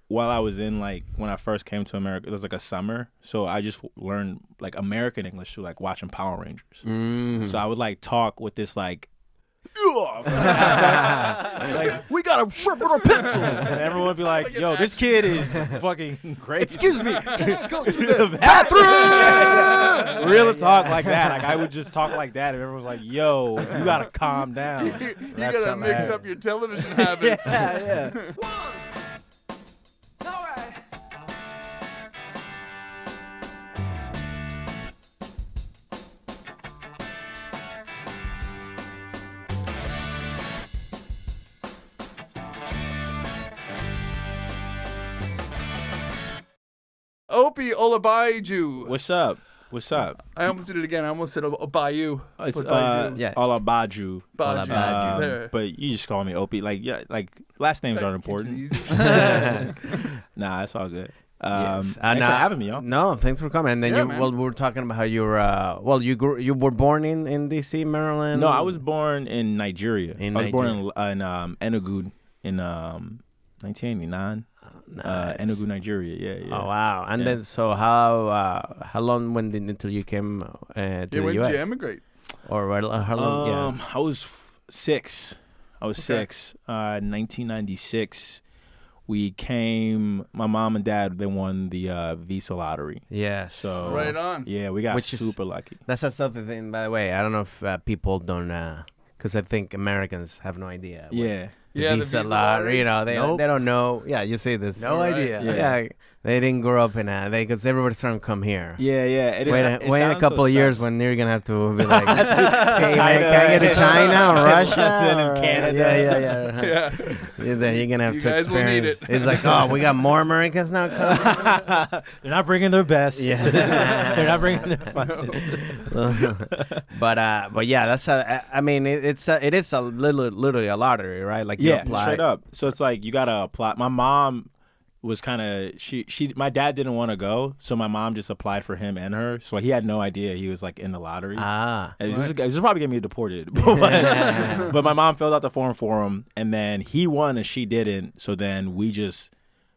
while I was in like when I first came to America, it was like a summer, so I just learned like American English through like watching Power Rangers. So I would like talk with this like. Like, we gotta sharpen our pencils, and everyone would be like, "Yo, this kid is fucking great." Excuse me, can I go to the bathroom? Real talk like that. Like I would just talk like that, and everyone was like, "Yo, you gotta calm down." You gotta mix up your television habits. Yeah. Opey Olagbaju. What's up? What's up? I almost did it again. I almost said Bayou. It's yeah. Olagbaju. Baju. There. But you just call me Opey. Like like last names aren't important. Nah, it's all good. Thanks for having me, y'all. No, thanks for coming. And then man. we were talking about how you're you were born in DC, Maryland. No, I was born in Nigeria. I was born in Enugu in 1989. Nice. Enugu, Nigeria. Yeah. Oh wow! And then so how long went it until you came to the When US? did you emigrate? Or how long? I was 6. I was 6. 1996. We came. My mom and dad, they won the visa lottery. Yeah. So Right on. Yeah, we got Which is- super lucky. That's another thing, by the way. I don't know if people don't, because I think Americans have no idea. Yeah. Yeah, the visa visa lottery, lotteries. they don't know. Yeah, you say this. No Right. idea. Yeah, they didn't grow up in because everybody's trying to come here. Yeah. It Wait it a sounds couple so of years sus. when you're gonna have to be like, China. can I get to China or Russia Then in or, Canada. Yeah. Yeah. Then you're gonna have You to guys will need experience. it. It's like, oh, we got more Americans now coming. They're not bringing their best. Yeah. They're not bringing their fun. but yeah, that's I mean, it is literally a lottery, right? Like you Yeah, apply. straight up. So it's like you gotta apply. My mom was kind of my dad didn't want to go, so my mom just applied for him and her. So he had no idea he was like in the lottery. And this is probably gonna be deported. But my mom filled out the form for him, and then he won and she didn't. So then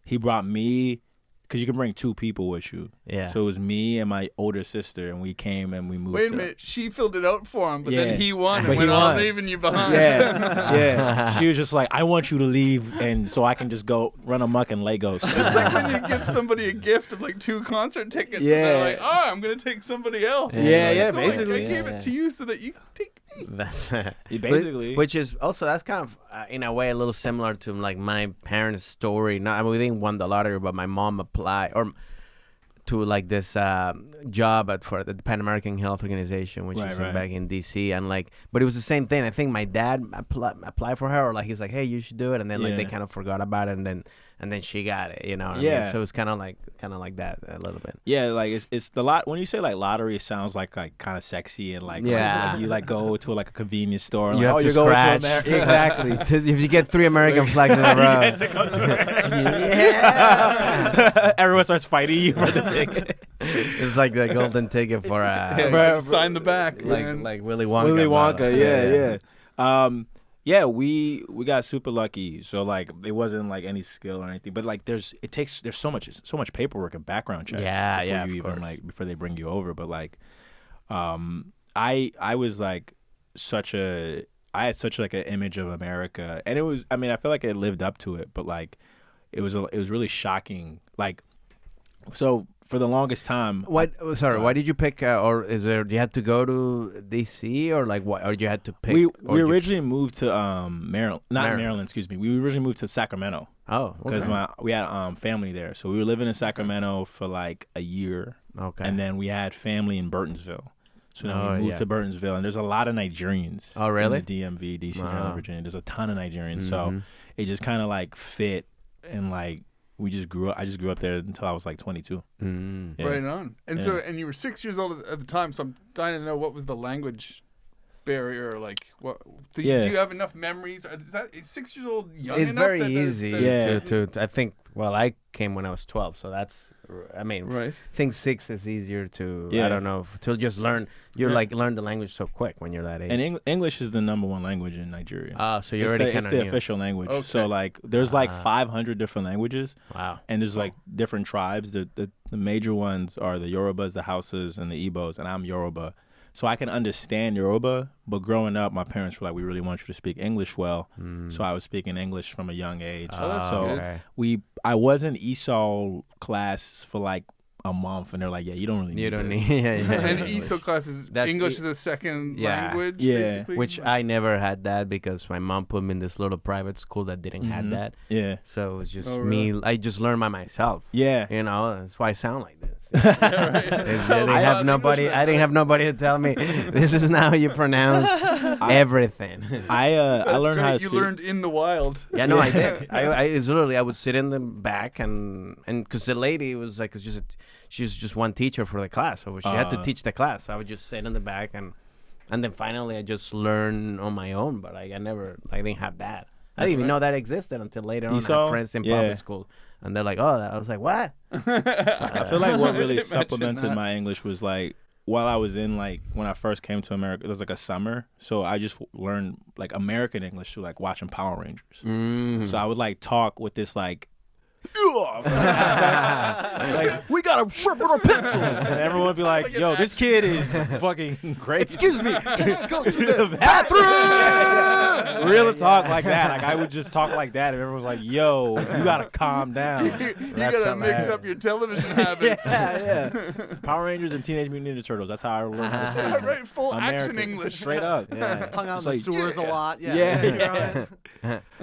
he brought me. Because you can bring 2 people with you. Yeah. So it was me and my older sister, and we came and we moved. Wait a minute. She filled it out for him, but Yeah. then he won But and he went, I'm won. leaving you behind. Yeah. She was just like, I want you to leave, and so I can just go run amok in Lagos. It's like when you give somebody a gift of like 2 concert tickets, Yeah. and they're like, oh, I'm going to take somebody else. Yeah, Like, no, basically. I gave it to you so that you can take me. Basically. which is also that's kind of in a way a little similar to like my parents' story. Not, I mean, we didn't win the lottery, but my mom applied to like this job for the Pan American Health Organization, which is back in DC, and like, but it was the same thing. I think my dad applied for her, or like he's like, hey, you should do it, and then like they kind of forgot about it, and then she got it, you know. What I mean? So it's kind of like that a little bit. Yeah, like it's the lot. When you say like lottery, it sounds like kind of sexy and like Yeah. like you like go to like a convenience store. And You like, have to you're going scratch. exactly. If you get 3 American flags in a row, You get to go to yeah. Everyone starts fighting you for the ticket. it's like the golden ticket for Sign the back. man. like Willy Wonka. Willy but, Wonka, yeah. We got super lucky. So like it wasn't like any skill or anything, but like there's so much paperwork and background checks. Before they bring you over. But like, I was like I had such like an image of America, and it was. I mean, I feel like it lived up to it, but like, it was really shocking. Like, so for the longest time. Why did you pick? Or is there? You had to go to DC, or like what? Or you had to pick? We originally moved to Maryland, Maryland. Excuse me. We originally moved to Sacramento. Oh, because we had family there, so we were living in Sacramento for like a year. Okay. And then we had family in Burtonsville. So then we moved to Burtonsville, and there's a lot of Nigerians. Oh, really? In the DMV, DC, Maryland, Virginia. There's a ton of Nigerians. So it just kind of like fit, and like I just grew up there until I was like 22. Mm. Yeah. Right on. And so, and you were 6 years old at the time, so I'm dying to know what was the language barrier, like what do you have enough memories? Is 6 years old young it's enough? very easy to I think well, I came when I was 12, so that's, I mean, Right. I think 6 is easier to, Yeah. I don't know, to just learn. You're like, learn the language so quick when you're that age. And English is the #1 language in Nigeria. So you're It's already the, kind it's of the official language. Okay. So like there's like 500 different languages. Wow. And there's like different tribes. The major ones are the Yorubas, the Hausas, and the Igbos, and I'm Yoruba. So I can understand Yoruba, but growing up, my parents were like, we really want you to speak English well. So I was speaking English from a young age. that's so good. I was in ESOL class for like a month, and they're like, yeah, you don't really need You don't this. need, And ESO classes, That's English is a second Yeah. language, Yeah. basically. which I never had that because my mom put me in this little private school that didn't have that. Yeah. So it was just Oh, me. really? I just learned by myself. Yeah. You know, that's why I sound like this. So, I didn't have nobody. I didn't have nobody to tell me this is now you pronounce everything. I learned how to you speak. learned in the wild. Yeah, no, I did. It's literally I would sit in the back and because the lady was like, she's just one teacher for the class, so she had to teach the class. So I would just sit in the back and then finally I just learned on my own. But I didn't have that. I didn't even know that existed until later on. I had friends in public school, and they're like, "Oh," I was like, "What?" I feel like what really Imagine supplemented that. my English was like while I was in like when I first came to America, it was like a summer, so I just learned like American English through like watching Power Rangers. So I would like talk with this like. Like we gotta sharpen our pencils, and everyone would be like, "Yo, this kid is fucking great." Excuse me, can I go to the bathroom? Real talk like that. Like I would just talk like that, and everyone was like, "Yo, you gotta calm down." You gotta mix up your television habits. Yeah. Power Rangers and Teenage Mutant Ninja Turtles. That's how I learned how to speak. Right, full action American. English. Straight up. Yeah. Hung out It's in the like, sewers a lot. Yeah.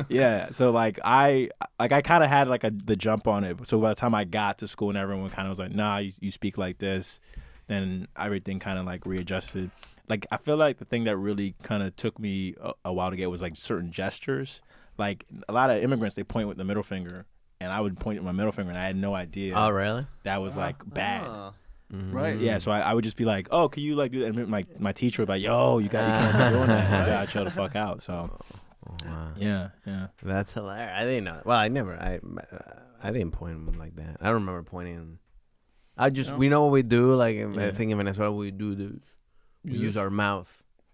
Yeah. So like I kind of had like the jump on it. So by the time I got to school and everyone kind of was like, "Nah, you speak like this," then everything kind of like readjusted. Like I feel like the thing that really kind of took me a while to get was like certain gestures. Like a lot of immigrants, they point with the middle finger, and I would point with my middle finger, and I had no idea. Oh, really? That was like bad. Right. Yeah, so I would just be like, "Oh, can you like do that?" And my teacher would be like, "Yo, you can't be doing that. You gotta chill the fuck out." So Wow. yeah. That's hilarious. I didn't know. Well, I didn't point like that. I don't remember pointing. We know what we do. Like I think in Venezuela, we do this. We use our mouth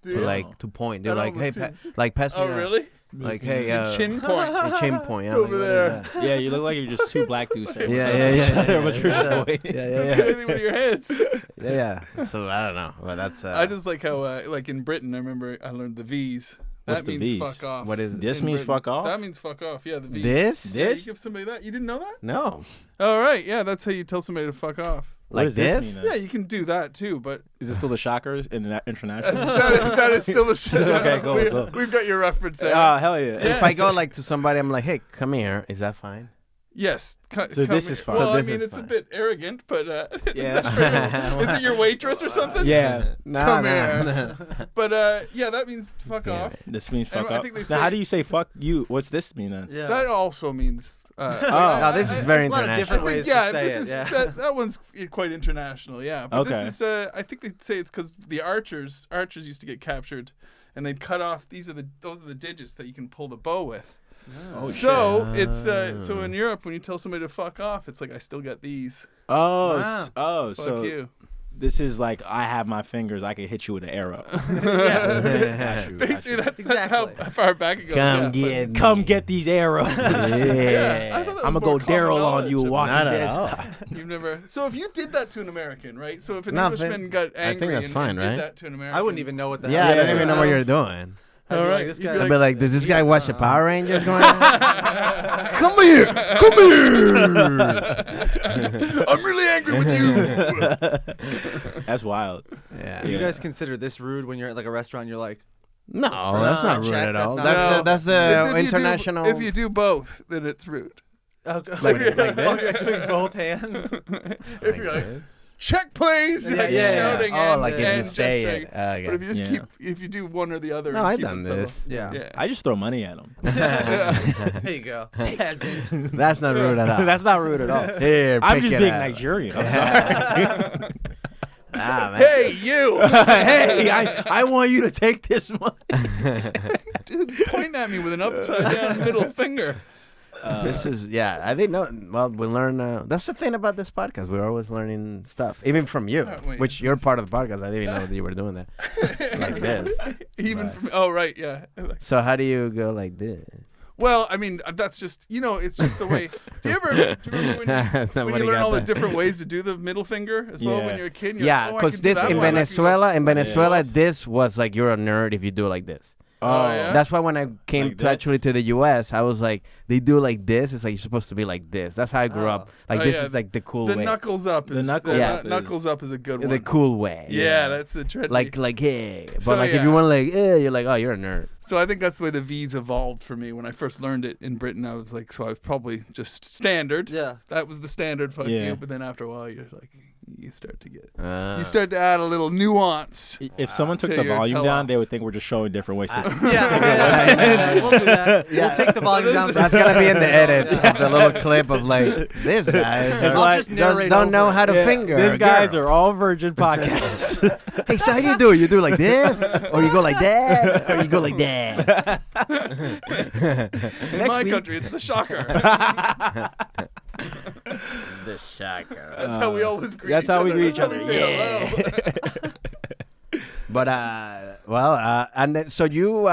to point. They're like, "Hey, pass me." Oh, that." really? Like, "Hey, Chin point. a chin point." It's Yeah, over like, there. Yeah, you look like you're just two black dudes saying Yeah, what's up yeah, to each yeah, other, yeah, but you're just yeah. pointing. Anything with your heads. Yeah. So I don't know. Well, that's. I just like how, like in Britain, I remember I learned the V's. What's That the means V's? fuck off. What is it? This in means Britain. fuck off? That means fuck off. Yeah, the V's. This? Yeah, you This? give somebody that. You didn't know that? No. All right. Yeah, that's how you tell somebody to fuck off. What Like does this this? mean then? Yeah, you can do that too, but Is this still the shockers in the international? that is still the shit. Okay, go. We've got your reference there. Hell yeah. If I go like to somebody, I'm like, "Hey, come here." Is that fine? Yes. So this is fine. Well, So I this mean, is it's fine. a bit arrogant, but Yeah. is it your waitress or something? Yeah. No, Come no, here. no. But yeah, that means fuck Yeah. off. This means fuck I off. think they Now, say how do you it's- say fuck you? What's this mean then? Yeah. That also means. Oh, this is very a lot of international. different I think, ways yeah, to say this it. is Yeah. that one's quite international. Yeah, but Okay. this is. I think they say it's because the archers used to get captured, and they'd cut off. Those are the digits that you can pull the bow with. Oh, So it's so in Europe when you tell somebody to fuck off, it's like I still got these. Oh, Wow. Fuck so you. this is like I have my fingers. I can hit you with an arrow. Yeah. Basically, that's Exactly. how far back it goes. Come Come get these arrows. I thought that I'm was gonna more go common Daryl on knowledge. you, Walking Not at Dead all. style. You've never. So if you did that to an American, right? So if an No, Englishman got I think angry that's and, fine, and right? did that to an American, I wouldn't even know what the Yeah, hell. I don't even know what you're doing. I'd be All like, right, this you'd guy. be I'd be like, does this guy watch the Power Rangers going on? Come here! Come here! I'm really angry with you. That's wild. Yeah. Do you guys consider this rude when you're at like a restaurant? You're like, No, that's not rude check, at that's all. not- That's No, the it's if you do- international. If you do both, then it's rude. okay. Like this? Oh, you're doing both hands. If you're like, check please, Yeah, like yeah. shouting Oh, and, like if you and say gesturing. it. Okay. But if you just Yeah. if you do one or the other, No, and I've keep done it this. subtle. Yeah. Yeah. I just throw money at them. There you go. Peasant. That's not rude at all. That's not rude at all. Here, I'm pick just it being up. Nigerian. I'm sorry. Ah, man. Hey, you! Hey, I want you to take this one. Dude's pointing at me with an upside down middle finger. This is I think well we learn that's the thing about this podcast, we're always learning stuff even from you, which you're part of the podcast. I didn't even know that you were doing that like this. Even from yeah. So how do you go like this? Well, I mean, that's just, it's just the way. Do you remember when you learn all the different ways to do the middle finger as well when you're a kid? Because this in Venezuela, this was like you're a nerd if you do it like this. Oh, yeah? That's why when I came actually to the U.S., I was like, they do like this. It's like you're supposed to be like this. That's how I grew up. Like this is like the cool way. The knuckles up. Knuckles up is a good one. The cool way. Yeah, that's the trendy. Like hey, but if you want to like you're like, oh, you're a nerd. So I think that's the way the V's evolved for me. When I first learned it in Britain, I was like, so I was probably just standard. Yeah, that was the standard fuck you. But then after a while, you're like, you start to add a little nuance. If someone took the volume down, they would think we're just showing different ways. We'll do that. We'll take the volume down. That's gonna be in the edit. The little clip of like this guy don't know how to finger. These guys are all virgin podcasts. Hey, so how do you do it? You do it like this, or you go like that, or you go like that. In my country, it's the shocker. The shocker. That's how we always greet That's each how other. we greet each other. Yeah. But and then so you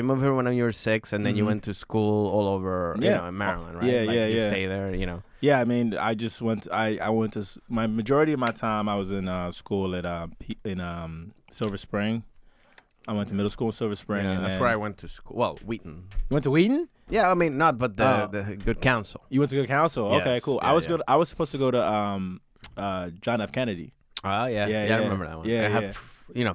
moved here when you were 6, and then you went to school all over, in Maryland, right? You stay there, Yeah, I mean, I just went. I went to my majority of my time. I was in school at Silver Spring. I went to middle school in Silver Spring. Yeah, that's where I went to school. Well, Wheaton. You went to Wheaton? Yeah, I mean not, but the Good Counsel. You went to Good Counsel? Yes. Okay, cool. I was supposed to go to John F. Kennedy. Oh yeah, I remember that one. Yeah, I have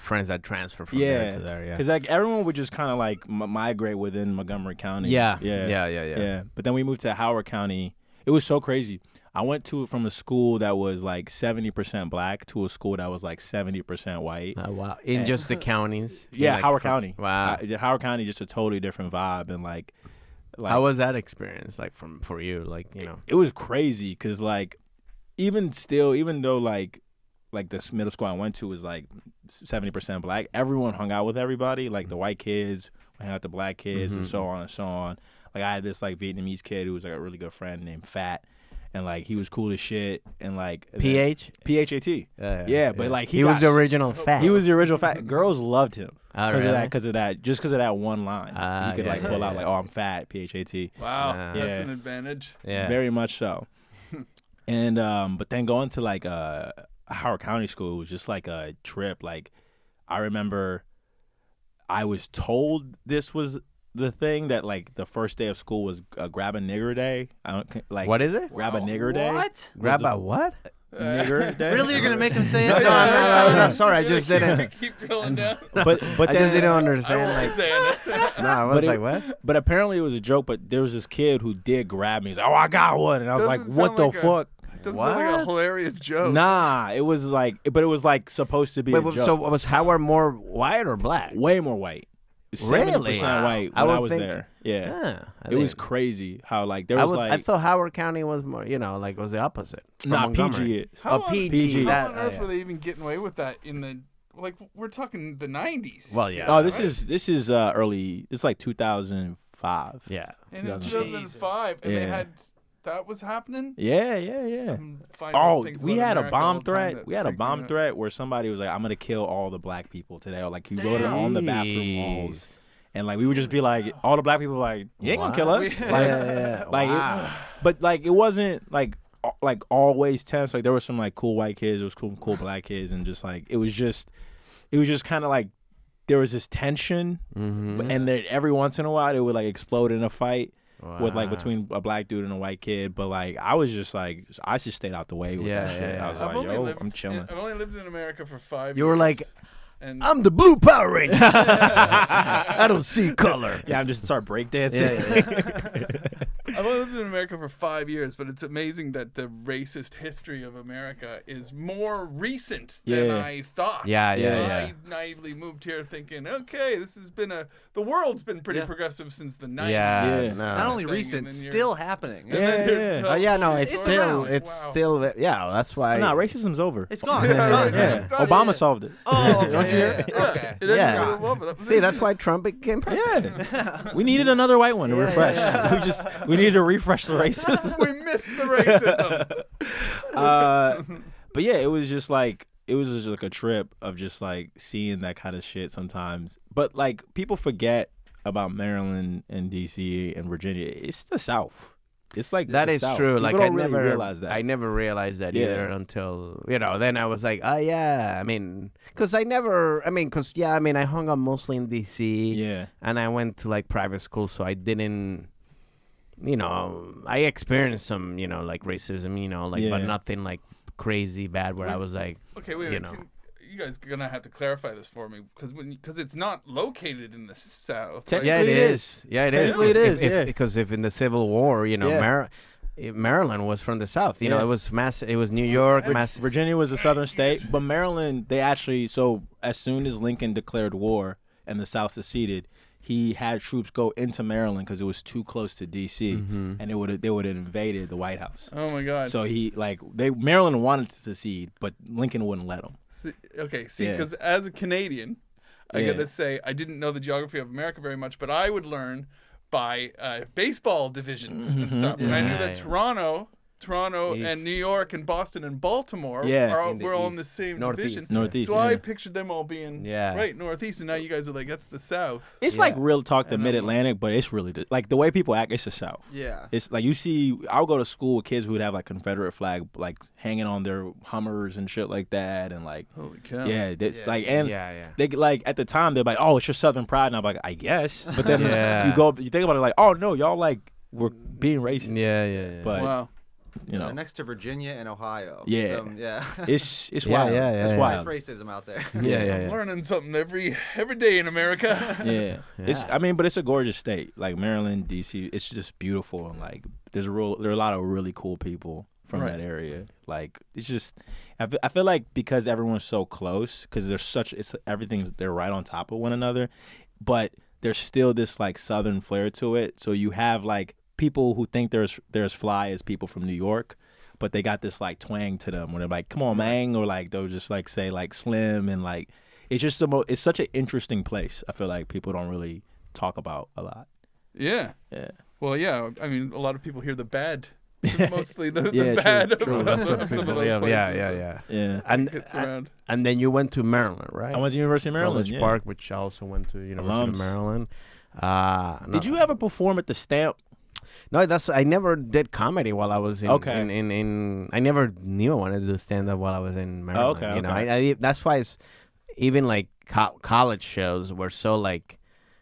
friends that transfer from there to there. Yeah, because like everyone would just kind of like migrate within Montgomery County. Yeah. But then we moved to Howard County. It was so crazy. I went from a school that was like 70% black to a school that was like 70% white. Oh, wow. In just the counties? Yeah, Howard County. Wow. Howard County, just a totally different vibe. And like how was that experience like for you? Like, It was crazy because like even though like this middle school I went to was like 70% black, everyone hung out with everybody. Like the white kids hung out with the black kids and so on and so on. Like I had this like Vietnamese kid who was like a really good friend named Fat. And like he was cool as shit, and like PHAT. Yeah, but like he was the original Fat. He was the original Fat. Girls loved him because of that one line. He could pull out like, "Oh, I'm fat." PHAT. Wow, that's an advantage. Yeah, very much so. And but then going to like Howard County School was just like a trip. Like I remember, I was told this was the thing that like the first day of school was grab a nigger day. What is it? Grab a nigger day. What? Grab a what? Nigger day. Really, you're gonna make him say it? No, I'm sorry. I just didn't. Keep drilling down. But I just didn't understand. I no, I was like, what? But apparently it was a joke. But there was this kid who did grab me. He's like, "Oh, I got one," and I was like, "What the fuck?" Doesn't sound like a hilarious joke. Nah, it was like supposed to be a joke. So was Howard more white or black? Way more white. 70% white when I was there. Yeah. It was crazy how like there was I thought Howard County was more, like was the opposite. Not PG is. How PG. How on earth were they even getting away with that in the we're talking the 90s? Well, yeah. Oh, this is early. It's like 2005. Yeah. And in 2005 and they had that was happening? Yeah. Oh, we had a bomb threat. We had a bomb threat where somebody was like, "I'm gonna kill all the black people today," or like he wrote it on the bathroom walls, and like we would just be like, all the black people were like, "You ain't gonna kill us." But like it wasn't like always tense. Like there were some like cool white kids, there was cool black kids, and just like it was just kind of like there was this tension, and then every once in a while it would like explode in a fight. With like between a black dude and a white kid, but like I was just like I just stayed out the way with that shit. I was like, I'm chilling. I've only lived in America for 5 years. You were like, I'm the blue Power Ranger. I don't see color. Yeah, I'm just start breakdancing. I've only lived in America for 5 years, but it's amazing that the racist history of America is more recent than I thought. I naively moved here thinking, okay, this has been the world's been pretty progressive since the 90s. Yeah. Not only recent, still happening. It's still, that's why. No, racism's over. It's gone. Obama solved it. Oh, okay. Don't you hear? Okay. See, that's why Trump became president. Yeah. We needed another white one to refresh. We need to refresh the racism. We missed the racism. But yeah, it was just like a trip of just like seeing that kind of shit sometimes. But like people forget about Maryland and DC and Virginia. It's the South. It's like that is South. true. People Like don't really realize that. I never realized that either until then I was like, oh yeah. I mean, because I hung out mostly in DC. Yeah. And I went to like private school, so I didn't. I experienced some, like racism, but nothing like crazy bad where I was like, okay, wait, you guys are gonna have to clarify this for me because it's not located in the South. Right? Yeah, it is. Yeah, it is. It is. Because if in the Civil War, Maryland was from the South. It was It was New York. Virginia was a southern state, but Maryland, they actually. So as soon as Lincoln declared war and the South seceded, he had troops go into Maryland because it was too close to D.C. And they would have invaded the White House. Oh my God! So Maryland wanted to secede, but Lincoln wouldn't let them. Because as a Canadian, I gotta say I didn't know the geography of America very much, but I would learn by baseball divisions and stuff. And I knew that Toronto and New York and Boston and Baltimore were all in the same division. Northeast. So I pictured them all being right northeast, and now you guys are like, that's the South. It's like real talk the Mid-Atlantic, but it's really like the way people act. It's the South. Yeah. It's like I'll go to school with kids who would have like Confederate flag like hanging on their Hummers and shit like that, and like holy cow. Yeah, it's like they like at the time they're like, oh, it's your Southern pride, and I'm like, I guess, but then you think about it like, oh no, y'all like we're being racist. Yeah. But wow. They're next to Virginia and Ohio. Yeah. So, yeah. It's wild. It's wild. There's racism out there. I'm learning something every day in America. But it's a gorgeous state. Like Maryland, DC, it's just beautiful, and like there are a lot of really cool people from that area. Like it's just I feel like because everyone's so close, because they're right on top of one another, but there's still this like southern flair to it. So you have like people who think they're as fly as people from New York, but they got this like twang to them when they're like, "Come on, man," or like they'll just like say like "slim," and like it's just it's such an interesting place. I feel like people don't really talk about a lot. Yeah. Well, yeah. I mean, a lot of people hear the bad, mostly the bad true. of some of those places. Yeah. And then you went to Maryland, right? I went to University of Maryland, College Park, which I also went to University of Maryland. Did you ever perform at the Stamp? No, I never did comedy while I was in. Okay. I never knew I wanted to do stand up while I was in Maryland. Okay. You know, that's why even like college shows were so like.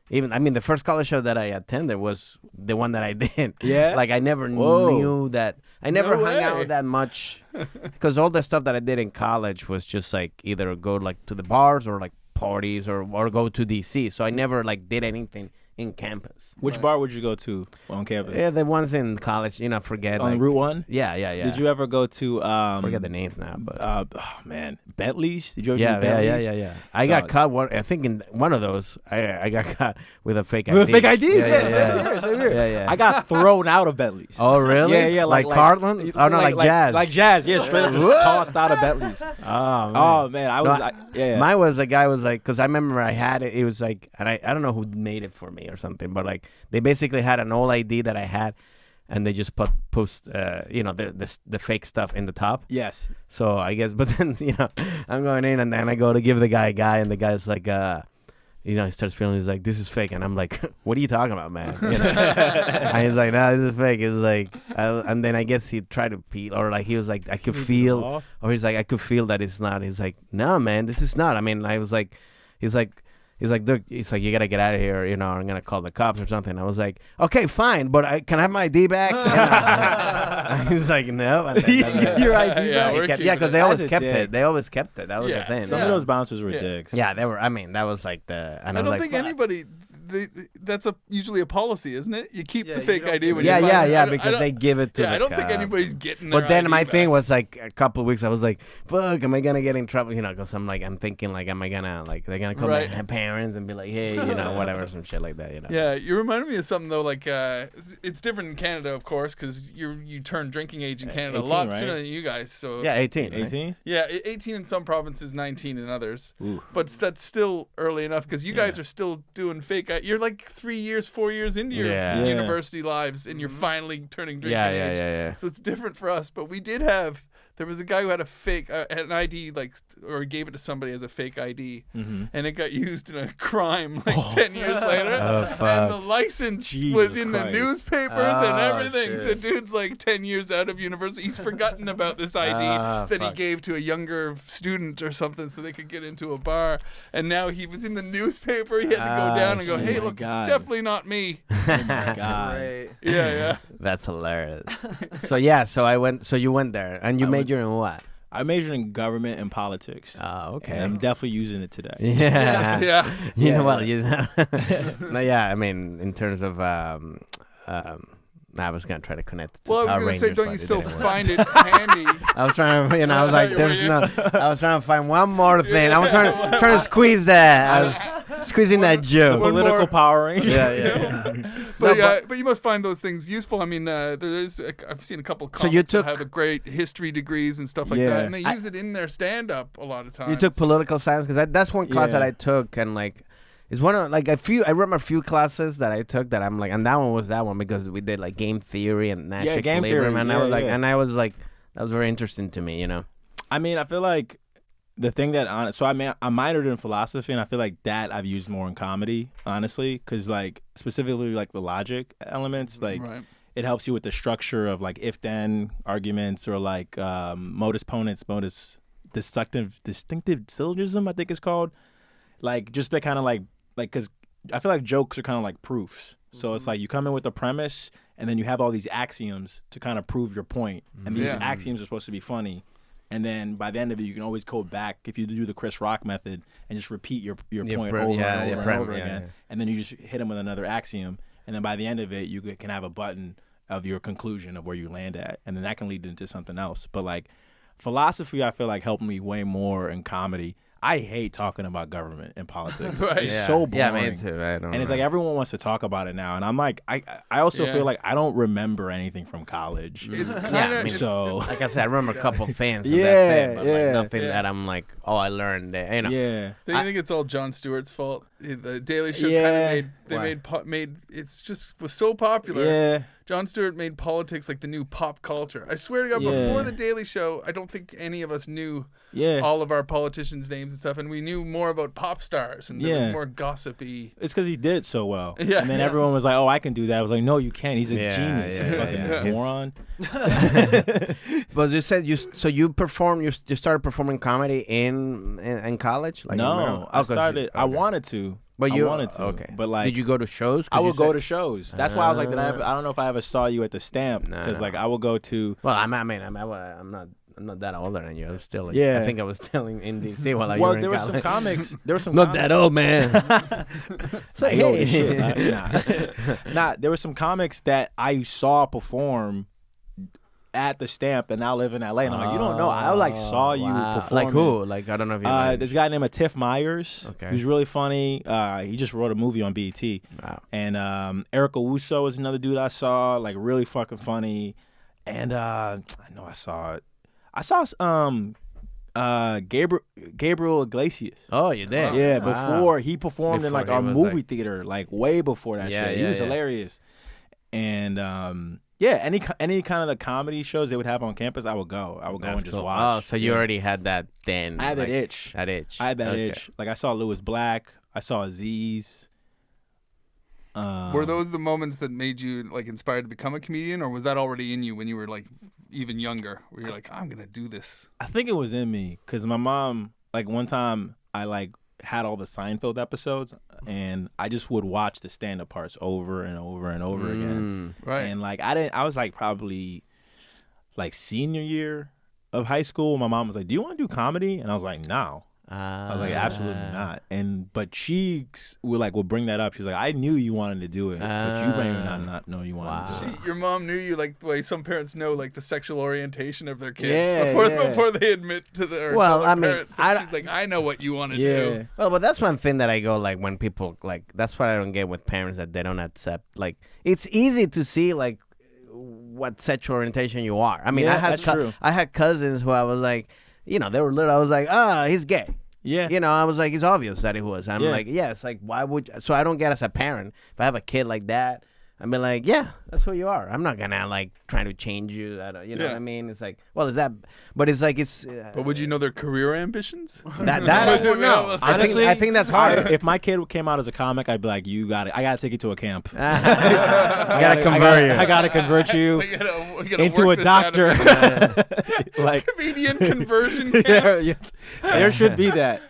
The first college show that I attended was the one that I did. Yeah. Like I never knew that. I never hung out that much because all the stuff that I did in college was just like either go like to the bars or like parties or go to DC. So I never like did anything in campus. Which bar would you go to on campus? Yeah, the ones in college, forget. On Route 1? Yeah. Did you ever go to... forget the names now, but... Bentley's? Did you ever do Bentley's? Yeah. I got caught, I think in one of those, I got caught with a fake ID. With a fake ID? Same here. Yeah. I got thrown out of Bentley's. Oh, really? Yeah. Like Cartland? Oh, no, like Jazz. Like Jazz, yeah. Straight up just tossed out of Bentley's. Oh, man. Mine was, the guy was like... Because I remember I had it. It was like... And I don't know who made it for me or something, but like they basically had an old ID that I had, and they just post the fake stuff in the top. Yes. So I guess, but then I'm going in, and then I go to give the guy a guy, and the guy's like, he starts feeling, he's like, this is fake, and I'm like, what are you talking about, man? And he's like, no, this is fake. It was like, and then I guess he tried to peel, or like he was like, I could feel, or he's like, I could feel that it's not. He's like, no, man, this is not. I mean, I was like, he's like, look, he's like, you gotta get out of here, I'm gonna call the cops or something. I was like, okay, fine, but can I have my ID back? He's like, no. Your ID back? Yeah, because they always kept it. That was the thing. Some of those bouncers were dicks. Yeah, they were. I mean, that was like the. I don't think anybody. That's usually a policy, isn't it? You keep the fake ID when because they give it to the I don't think anybody's getting their But then ID my back. thing was like a couple of weeks, I was like, fuck, am I going to get in trouble? Because I'm thinking like, am I going to, like, they're going to call my parents and be like, hey, whatever, some shit like that, Yeah, you reminded me of something, though, like, it's different in Canada, of course, because you turn drinking age in Canada 18, a lot right? sooner than you guys. So 18. 18? Yeah, 18 in some provinces, 19 in others. Ooh. But that's still early enough, because you guys are still doing fake you're like 3 years, 4 years into your university lives, and you're finally turning drinking age. Yeah. So it's different for us. But we did have. There was a guy who had a fake, an ID, or gave it to somebody as a fake ID, and it got used in a crime 10 years later. And the license was in the newspapers and everything. Shit. So dude's 10 years out of university. He's forgotten about this ID that he gave to a younger student or something so they could get into a bar. And now he was in the newspaper. He had to go down and go, hey, look, it's definitely not me. Oh my God. Yeah. That's hilarious. So you went there, and you majored in what? I majored in government and politics. Oh, okay. And I'm definitely using it today. Yeah. You know, I mean, in terms of I was gonna try to connect it to Well, I was Power gonna say, Rangers, don't but you it still didn't work. find it handy? I was trying to, I was like, I was trying to find one more thing. I was trying to squeeze that. I was squeezing that joke. Political Power Rangers. Yeah. But you must find those things useful. I mean, I've seen a couple of comics that have great history degrees and stuff like that, and they use it in their stand-up a lot of times. You took political science because that's one class that I took, and it's one of I remember a few classes that I took that I'm like, and that one was that one because we did game theory and Nash game equilibrium, theory. And I was like, that was very interesting to me, you know. I mean, I feel like the thing that I minored in philosophy, and I feel like that I've used more in comedy, honestly, because specifically the logic elements, it helps you with the structure of if-then arguments or modus ponens, distinctive syllogism, I think it's called, just the kind of because I feel like jokes are kind of like proofs. So it's you come in with a premise, and then you have all these axioms to kind of prove your point, and these axioms are supposed to be funny. And then by the end of it, you can always go back if you do the Chris Rock method and just repeat your point over and over again. And then you just hit them with another axiom. And then by the end of it, you can have a button of your conclusion of where you land at. And then that can lead into something else. But philosophy, I feel helped me way more in comedy. I hate talking about government and politics. It's so boring. Yeah, me too. And it's everyone wants to talk about it now. And I'm I also feel I don't remember anything from college. It's kind of so. Like I said, I remember a couple of fans. Of that but nothing that I'm I learned that. You know. Yeah. Do you think it's all Jon Stewart's fault? The Daily Show kind of made it's just was so popular. Yeah. Jon Stewart made politics the new pop culture. I swear to God, before the Daily Show, I don't think any of us knew all of our politicians' names and stuff, and we knew more about pop stars, and it was more gossipy. It's because he did it so well. Yeah. And then everyone was like, "Oh, I can do that." I was like, "No, you can't. He's a genius, you fucking moron." But you said you started performing comedy in college? No, I started. I wanted to. But I wanted to. Okay. But did you go to shows? I would go to shows. That's why I was like, I don't know if I ever saw you at the Stamp because I would go to. Well, I'm not that older than you. I was still. I think I was still in DC while you were in college. There were some comics. There were some. Not that old, man. Hey, shit. Nah, there were some comics that I saw perform at the Stamp, and I live in LA, and I'm you don't know. I saw you perform. Like who? I don't know if you. There's a guy named Tiff Myers. Okay. Who's really funny. He just wrote a movie on BET. Wow. And Erica Wusso is another dude I saw, really fucking funny. And I know I saw it. I saw Gabriel Iglesias. Oh, you did? Yeah, before he performed in our movie theater, way before that shit. He was hilarious. And any kind of the comedy shows they would have on campus, I would go. I would go and just watch. Oh, so you already had that then. I had that itch. That itch. I had that itch. I saw Lewis Black. I saw Aziz. Were those the moments that made you inspired to become a comedian, or was that already in you when you were even younger, where you're I'm gonna do this? I think it was in me because my mom, one time I had all the Seinfeld episodes, and I just would watch the stand-up parts over and over and over again. Right. And I was probably senior year of high school. My mom was like, "Do you want to do comedy?" And I was like, "No." I was like, absolutely not. But she would bring that up. She's like, I knew you wanted to do it, but you may not know you wanted to do it. Your mom knew you the way some parents know the sexual orientation of their kids before they admit to their parents. But she's like, I know what you want to do. Well, but that's one thing that I go when people that's what I don't get with parents, that they don't accept. It's easy to see what sexual orientation you are. I mean, I had cousins who I was they were little. I was like, he's gay. Yeah. You know, I was like, it's obvious that it was. I'm Yeah. like, yeah, it's like, why would... So I don't get as a parent, if I have a kid like that, I'd be like, yeah, that's who you are. I'm not going to, like, try to change you. You know what I mean? It's like, well, is that... But it's like, it's... But would you know their career ambitions? That I wouldn't know. Honestly, I think that's hard. If my kid came out as a comic, I'd be like, I got to take you to a camp. I got to convert you. I got to convert you We gotta into a work this out doctor. like comedian conversion camp. There should be that.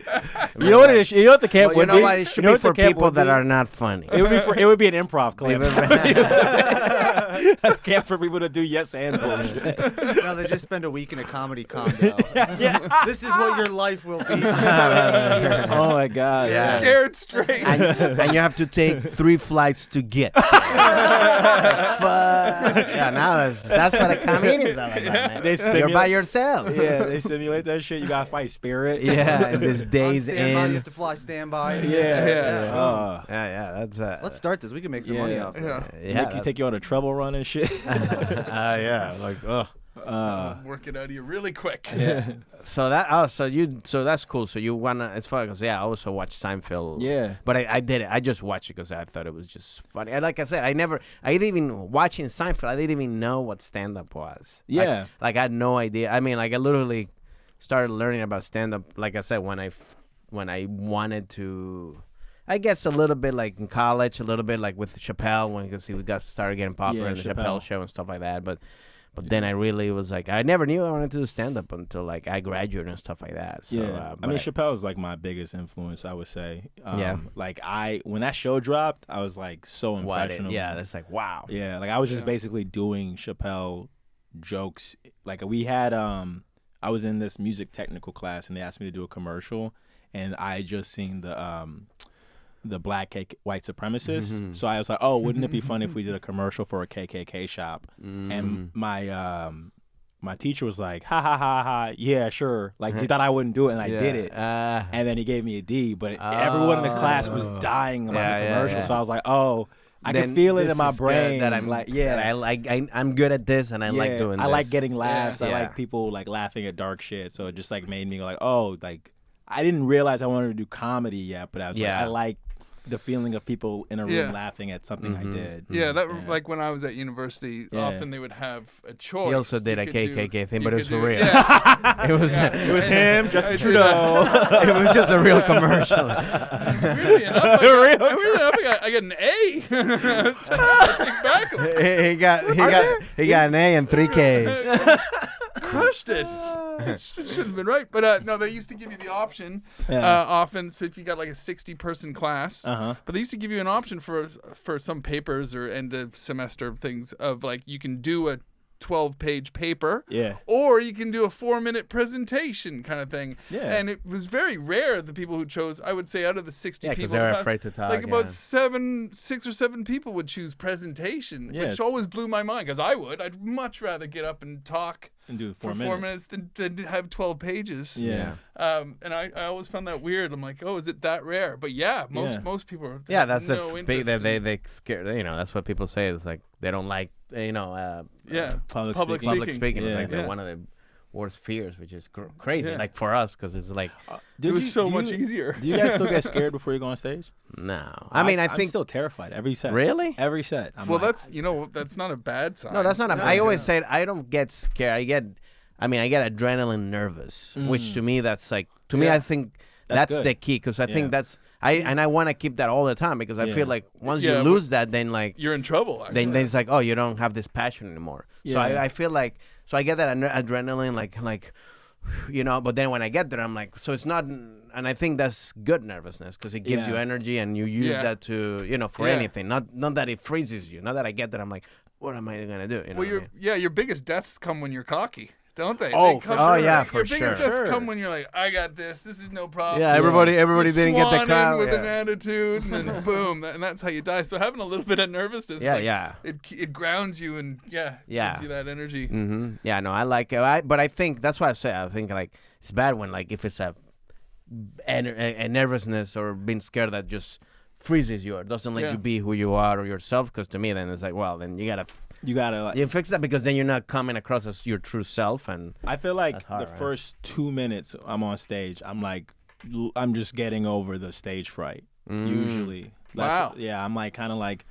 You know what it is? You know what the camp would you know be? why it should be for people that are not funny. It would be an improv clip. A camp for people to do yes and bullshit. No, they just spend a week in a comedy condo. This is what your life will be. Oh my God. Yeah. Scared straight. And you have to take 3 flights to get. Yeah, now that's what a comedians are about, man. You're by yourself. Yeah, they simulate that shit. You gotta fight spirit. Yeah, and this day's On standby, in. you have to fly standby. Yeah. Yeah, that's Let's start this. We can make some money off this. Take you on a treble run and shit. yeah, like Work it out of you really quick. Yeah. So that's cool. So you wanna? It's funny because I also watched Seinfeld. Yeah. But I did it. I just watched it because I thought it was just funny. And like I said, I didn't even watching Seinfeld. I didn't even know what stand up was. Yeah. Like I had no idea. I mean, like I literally started learning about stand up. Like I said, when I wanted to. I guess a little bit like in college, a little bit like with Chappelle when we started getting popular in the Chappelle show and stuff like that. But then I really was like, I never knew I wanted to do stand up until like I graduated and stuff like that. So, I mean, Chappelle is like my biggest influence, I would say. Like when that show dropped, I was like so impressionable. Yeah, that's like wow. Yeah, like I was just basically doing Chappelle jokes. Like we had, I was in this music technical class and they asked me to do a commercial, and I had just seen the black white supremacists. Mm-hmm. So I was like, oh, wouldn't it be fun if we did a commercial for a KKK shop? Mm-hmm. And my teacher was like, ha ha ha ha, yeah, sure. Like he thought I wouldn't do it, and I did it. And then he gave me a D. But everyone in the class was dying about the commercial. So I was like, oh, I can feel it in my brain that I'm like, I'm good at this, and I like doing this. I like getting laughs. I like people like laughing at dark shit. So it just like made me go like, oh, like I didn't realize I wanted to do comedy yet, but I was like, I like the feeling of people in a room laughing at something I did. Yeah, like when I was at university, often they would have a choice. He also did a KKK thing, but it was for real. Yeah. It was him, Justin Trudeau. It was just a real commercial. Weirdly enough, I got an A. He got an A and 3 Ks. Crushed it. Should have been right, but no, they used to give you the option often. So if you got like a 60-person class, but they used to give you an option for some papers or end of semester things of like you can do a 12-page paper, or you can do a 4-minute presentation kind of thing. And it was very rare the people who chose. I would say out of the 60 people, because they're afraid to talk. Like about 6 or 7 people would choose presentation, which always blew my mind because I'd much rather get up and talk and do for 4 minutes than have 12 pages. Yeah. And I always found that weird. I'm like, oh, is it that rare? But most people are. Yeah, that's no they scared. You know, that's what people say. It's like they don't like public speaking. It's like they're one of the worst fears, which is crazy. Like for us, because it's like it was so much easier. Do you guys still get scared before you go on stage? No, I mean I'm think still terrified every set. Really? Every set. Well, that's not a bad sign. No, that's not. I always say I don't get scared. I get adrenaline nervous, which to me that's like I think that's the key, because I think that's. I want to keep that all the time, because I feel like once you lose that, then like you're in trouble. Actually. Then it's like, oh, you don't have this passion anymore. Yeah. So I feel like I get that adrenaline like you know. But then when I get there, I'm like, so it's not. And I think that's good nervousness, because it gives you energy, and you use that to for anything. Not that it freezes you. Not that I get there, I'm like, what am I gonna do? You know your biggest deaths come when you're cocky. Don't they? Oh, yeah, for your sure. biggest deaths come when you're like, I got this. This is no problem. Yeah, everybody didn't get the crowd. With an attitude, and then boom, and that's how you die. So having a little bit of nervousness, it grounds you and gives you that energy. Mm-hmm. Yeah, no, I like it. But I think that's why I say I think like it's bad when like if it's a nervousness or being scared that just freezes you or doesn't let you be who you are or yourself. Because to me, then it's like, well, then you gotta you fix that, because then you're not coming across as your true self. And I feel like the first 2 minutes I'm on stage, I'm like I'm just getting over the stage fright. Usually, wow. Yeah, I'm like kind of like.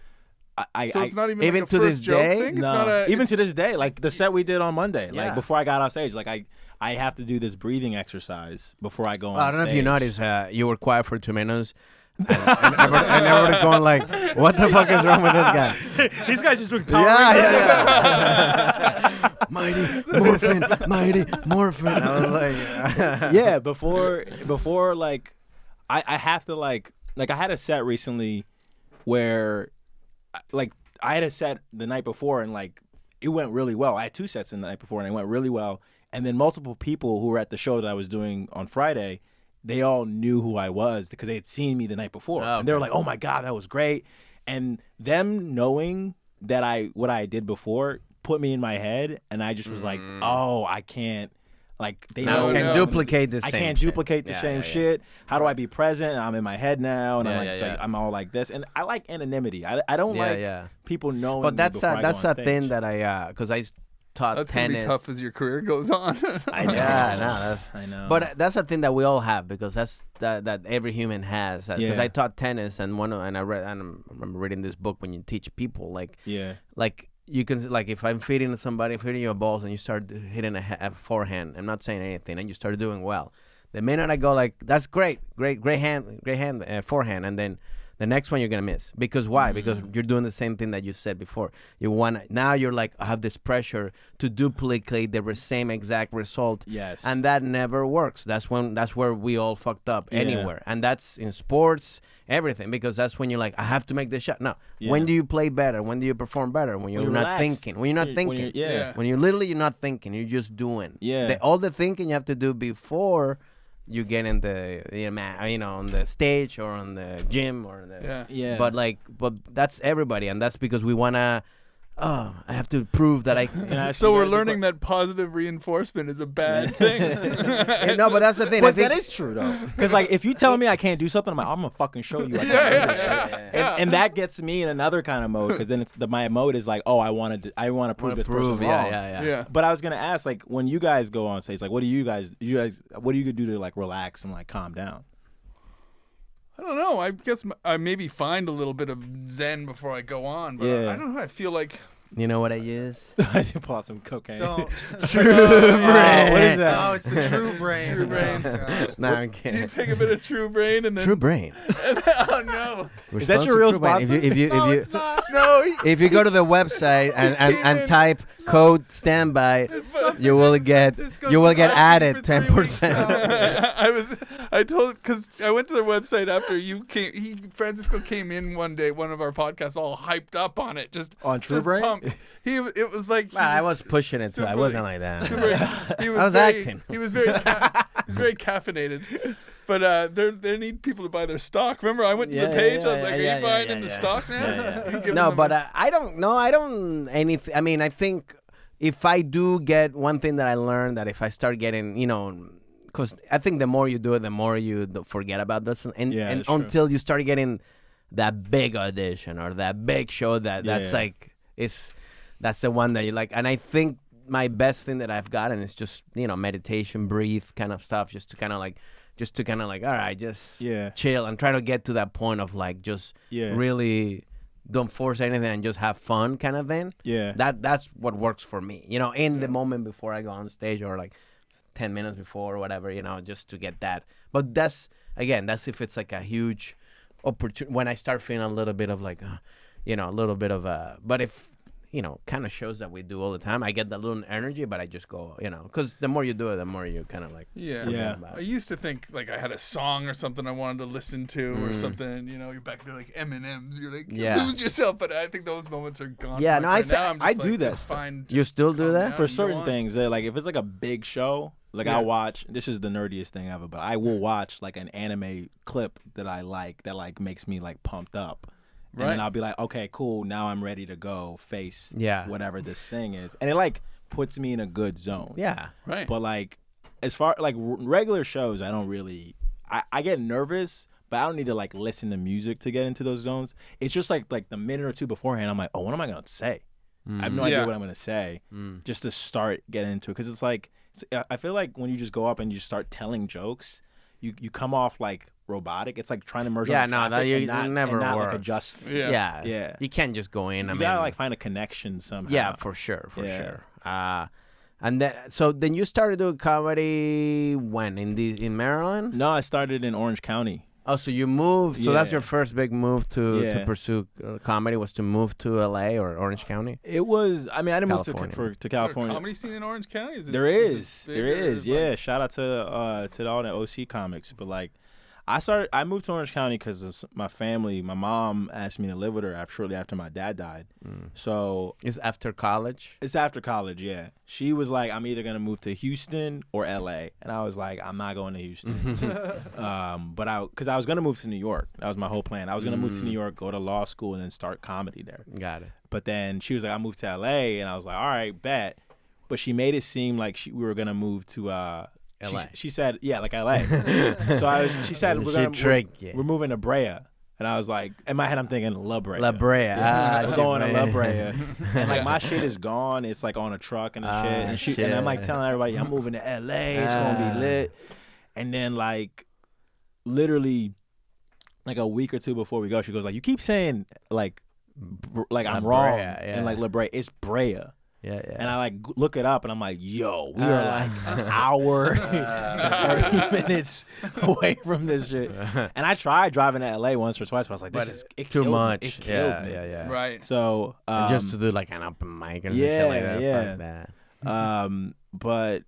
So it's not even like a to first this joke day? thing? It's No, not a, even to this day, like the set we did on Monday, Yeah. like before I got off stage, like I have to do this breathing exercise before I go on I don't know if you stage. noticed, you were quiet for 2 minutes. And everybody going like, what the fuck is wrong with this guy? These guys just doing power. Yeah. Mighty morphin. I was like, Yeah, before like I have to like I had a set recently where like I had a set the night before and like it went really well. I had 2 sets the night before and it went really well. And then multiple people who were at the show that I was doing on Friday, they all knew who I was because they had seen me the night before. Oh, and they were okay. like, "Oh my God, that was great." And them knowing that what I did before put me in my head, and I just was like, "Oh, I can't." Like they now know can no. duplicate the I same can't shit. duplicate the Yeah, same yeah, shit. How do I be present? I'm in my head now, and I'm Yeah, like, yeah. I'm all like this, and I like anonymity. I don't Yeah, like yeah. people knowing. But that's me before I go that's on a thing stage. that I because I taught That's going to tennis. be tough as your career goes on. I know. Yeah, no, that's. I know. But that's a thing that we all have because that's that every human has. Because Yeah. I taught tennis and I remember reading this book when you teach people like you can like if I'm feeding you a balls and you start hitting a forehand. I'm not saying anything and you start doing well. The minute I go like that's great hand forehand and then the next one you're gonna miss because why? Because you're doing the same thing that you said before. Now you're like I have this pressure to duplicate the same exact result. Yes. And that never works. That's where we all fucked up Yeah. anywhere. And that's in sports, everything because that's when you're like I have to make this shot. No. Yeah. When do you play better? When do you perform better? When you're not relax. thinking. When you're not thinking. Yeah. When you're literally not thinking. You're just doing. Yeah. All the thinking you have to do before you get in the on the stage or on the gym or the Yeah. but that's everybody and that's because we wanna I have to prove that I Can I ask So you we're guys a learning that positive reinforcement is a bad thing. no, but that's the thing. But I think that is true though, because like if you tell me I can't do something, I'm like I'm gonna fucking show you. I can't do this shit. And that gets me in another kind of mode because then my mode is like, oh, I want to prove this person wrong. Yeah. But I was gonna ask, like, when you guys go on stage, like, what do you guys what do you do to like relax and like calm down? I don't know. I guess I maybe find a little bit of zen before I go on, but Yeah. I don't know. I feel like you know what I use? I should pull out some cocaine. Don't. True brain. What is that? No, it's the true brain. True brain. Oh, God. No, I'm do you kidding. take a bit of True Brain and then True brain. oh no, We're Is that sponsored your real True Brain. sponsor? If you no, it's not. No, if you go to the website came and in- type code standby, you will get added 10%. I told because I went to their website after you came. Francisco came in one day, one of our podcasts, all hyped up on it, just On True just Brain? pumped. It was like I was pushing it too. I super- wasn't like that. He was I was very, acting. He was very caffeinated. But they need people to buy their stock. Remember, I went to the page. I was like, "Are you buying in the stock now?" You give No, them but a- I don't know. I don't anything. I mean, I think if I do get one thing that I learned that if I start getting, because I think the more you do it, the more you forget about this, and that's true. until you start getting that big audition or that big show that's like that's the one that you like. And I think my best thing that I've gotten is just meditation, breathe, kind of stuff, just to kind of like all right, just chill and try to get to that point of like just really don't force anything and just have fun kind of thing. Yeah. That's what works for me. In the moment before I go on stage or like 10 minutes before or whatever, just to get that. But that's if it's like a huge opportunity when I start feeling a little bit of like, a little bit of but if, kind of shows that we do all the time, I get that little energy, but I just go, because the more you do it, the more you kind of like. Yeah. I used to think like I had a song or something I wanted to listen to or something. You're back there like Eminem's. You're like lose yourself, but I think those moments are gone. Yeah, no, now I'm just I do like, that just stuff. fine. You still do calm that? down For and go certain on. things, like if it's like a big show, like Yeah. I'll watch. This is the nerdiest thing ever, but I will watch like an anime clip that I like that like makes me like pumped up. And Right. then I'll be like, okay, cool. Now I'm ready to go face whatever this thing is. And it like puts me in a good zone. Yeah. Right. But like as far like regular shows, I don't really I get nervous, but I don't need to like listen to music to get into those zones. It's just like the minute or two beforehand, I'm like, oh, what am I going to say? I have no idea what I'm going to say just to start getting into it. Because it's like, I feel like when you just go up and you start telling jokes, you come off like robotic. It's like trying to merge. Yeah, on no, that never and not works. like adjust. Yeah. You can't just go in. You gotta like find a connection somehow. Yeah, for sure. And then you started doing comedy when in Maryland? No, I started in Orange County. Oh, so you moved. So that's your first big move to pursue comedy, was to move to LA or Orange County? It was. I mean, I didn't move to California. Is there a comedy scene in Orange County? There is. Yeah, shout out to all the OC comics. But like, I moved to Orange County because my family. My mom asked me to live with her shortly after my dad died. So it's after college. It's after college. Yeah, she was like, I'm either gonna move to Houston or LA, and I was like, I'm not going to Houston. Because I was gonna move to New York. That was my whole plan. I was gonna move to New York, go to law school, and then start comedy there. Got it. But then she was like, I moved to LA, and I was like, all right, bet. But she made it seem like we were gonna move to LA. She said, yeah, like LA. She said, we're moving to Brea. And I was like, in my head, I'm thinking La Brea. La Brea. We're going to La Brea. And like my shit is gone. It's like on a truck and shit. And I'm like telling everybody, I'm moving to LA. It's going to be lit. And then like literally like a week or two before we go, she goes like, you keep saying like I'm wrong. And like La Brea, it's Brea. Yeah. And I like look it up and I'm like, yo, we are like an hour to 30 minutes away from this shit. And I tried driving to LA once or twice, but I was like, this is too much. It killed me. Yeah. Right. So just to do like an open mic and shit like that. Yeah. Fuck that. But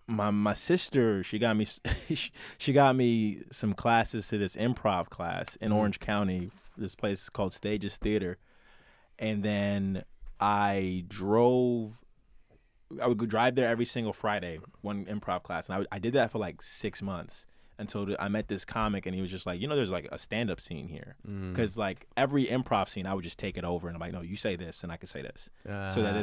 my sister, she got me some classes to this improv class in Orange County, this place called Stages Theater. And then I would drive there every single Friday, one improv class. And I did that for like 6 months until I met this comic, and he was just like, there's like a stand-up scene here. Because like every improv scene, I would just take it over, and I'm like, no, you say this, and I can say this. So that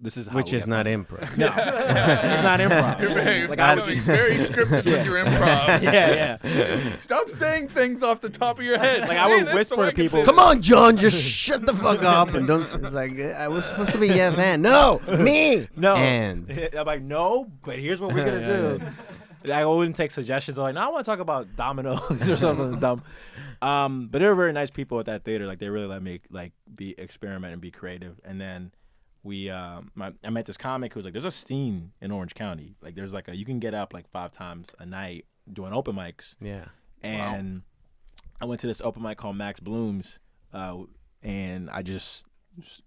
this is how which is not improv. No, it's not improv. You're very scripted with your improv. Yeah. Stop saying things off the top of your head. Like I would whisper to people, come on, John, just shut the fuck up. And don't, it's like, I was supposed to be yes and. No, me. No. And. I'm like, no, but here's what we're going to do. I wouldn't take suggestions. I'm like, no, I want to talk about dominoes or something dumb. But they were very nice people at that theater. Like they really let me like experiment and be creative. And then I met this comic who was like, there's a scene in Orange County. Like there's like you can get up like 5 times a night doing open mics. Yeah. And I went to this open mic called Max Bloom's, and I just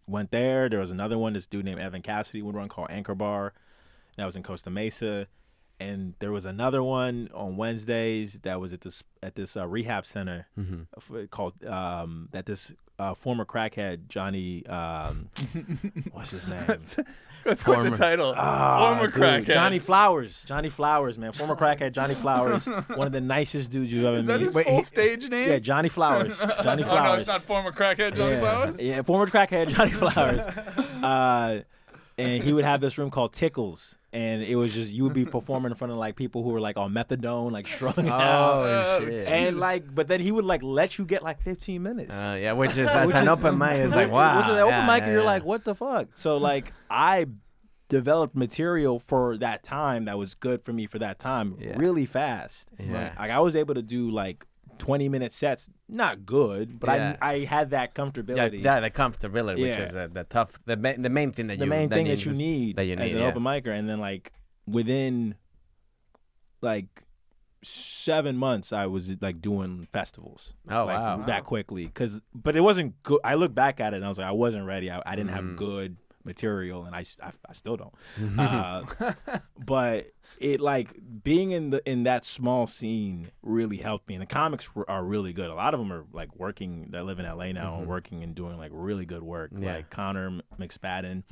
went there. There was another one, this dude named Evan Cassidy would run called Anchor Bar. That was in Costa Mesa. And there was another one on Wednesdays that was at this rehab center called that this former crackhead Johnny what's his name? That's quite the title. Former crackhead Johnny Flowers, man. Former crackhead Johnny Flowers. One of the nicest dudes you've ever met. Is that his full stage name? Yeah, Johnny Flowers. Johnny Flowers. Oh no, it's not former crackhead Johnny Flowers. Yeah, former crackhead Johnny Flowers. And he would have this room called Tickles. And it was just, you would be performing in front of like people who were like on methadone, like strung out. Oh, shit. And like, but then he would like let you get like 15 minutes. Yeah, which is, as an open mic, is like, wow. Which is an open mic, and you're like, what the fuck? So like, I developed material for that time that was good for me for that time really fast. Yeah. Like I was able to do like 20-minute sets, not good, but I had that comfortability. Yeah, the comfortability, which is the main thing that you need as an open micer. And then like within like 7 months, I was like doing festivals. Oh like, wow, that quickly. But it wasn't good. I look back at it and I was like, I wasn't ready. I didn't have good material, and I still don't. But it like being in that small scene really helped me, and the comics are really good. A lot of them are like working, they live in LA now and working and doing like really good work. Like Connor McSpadden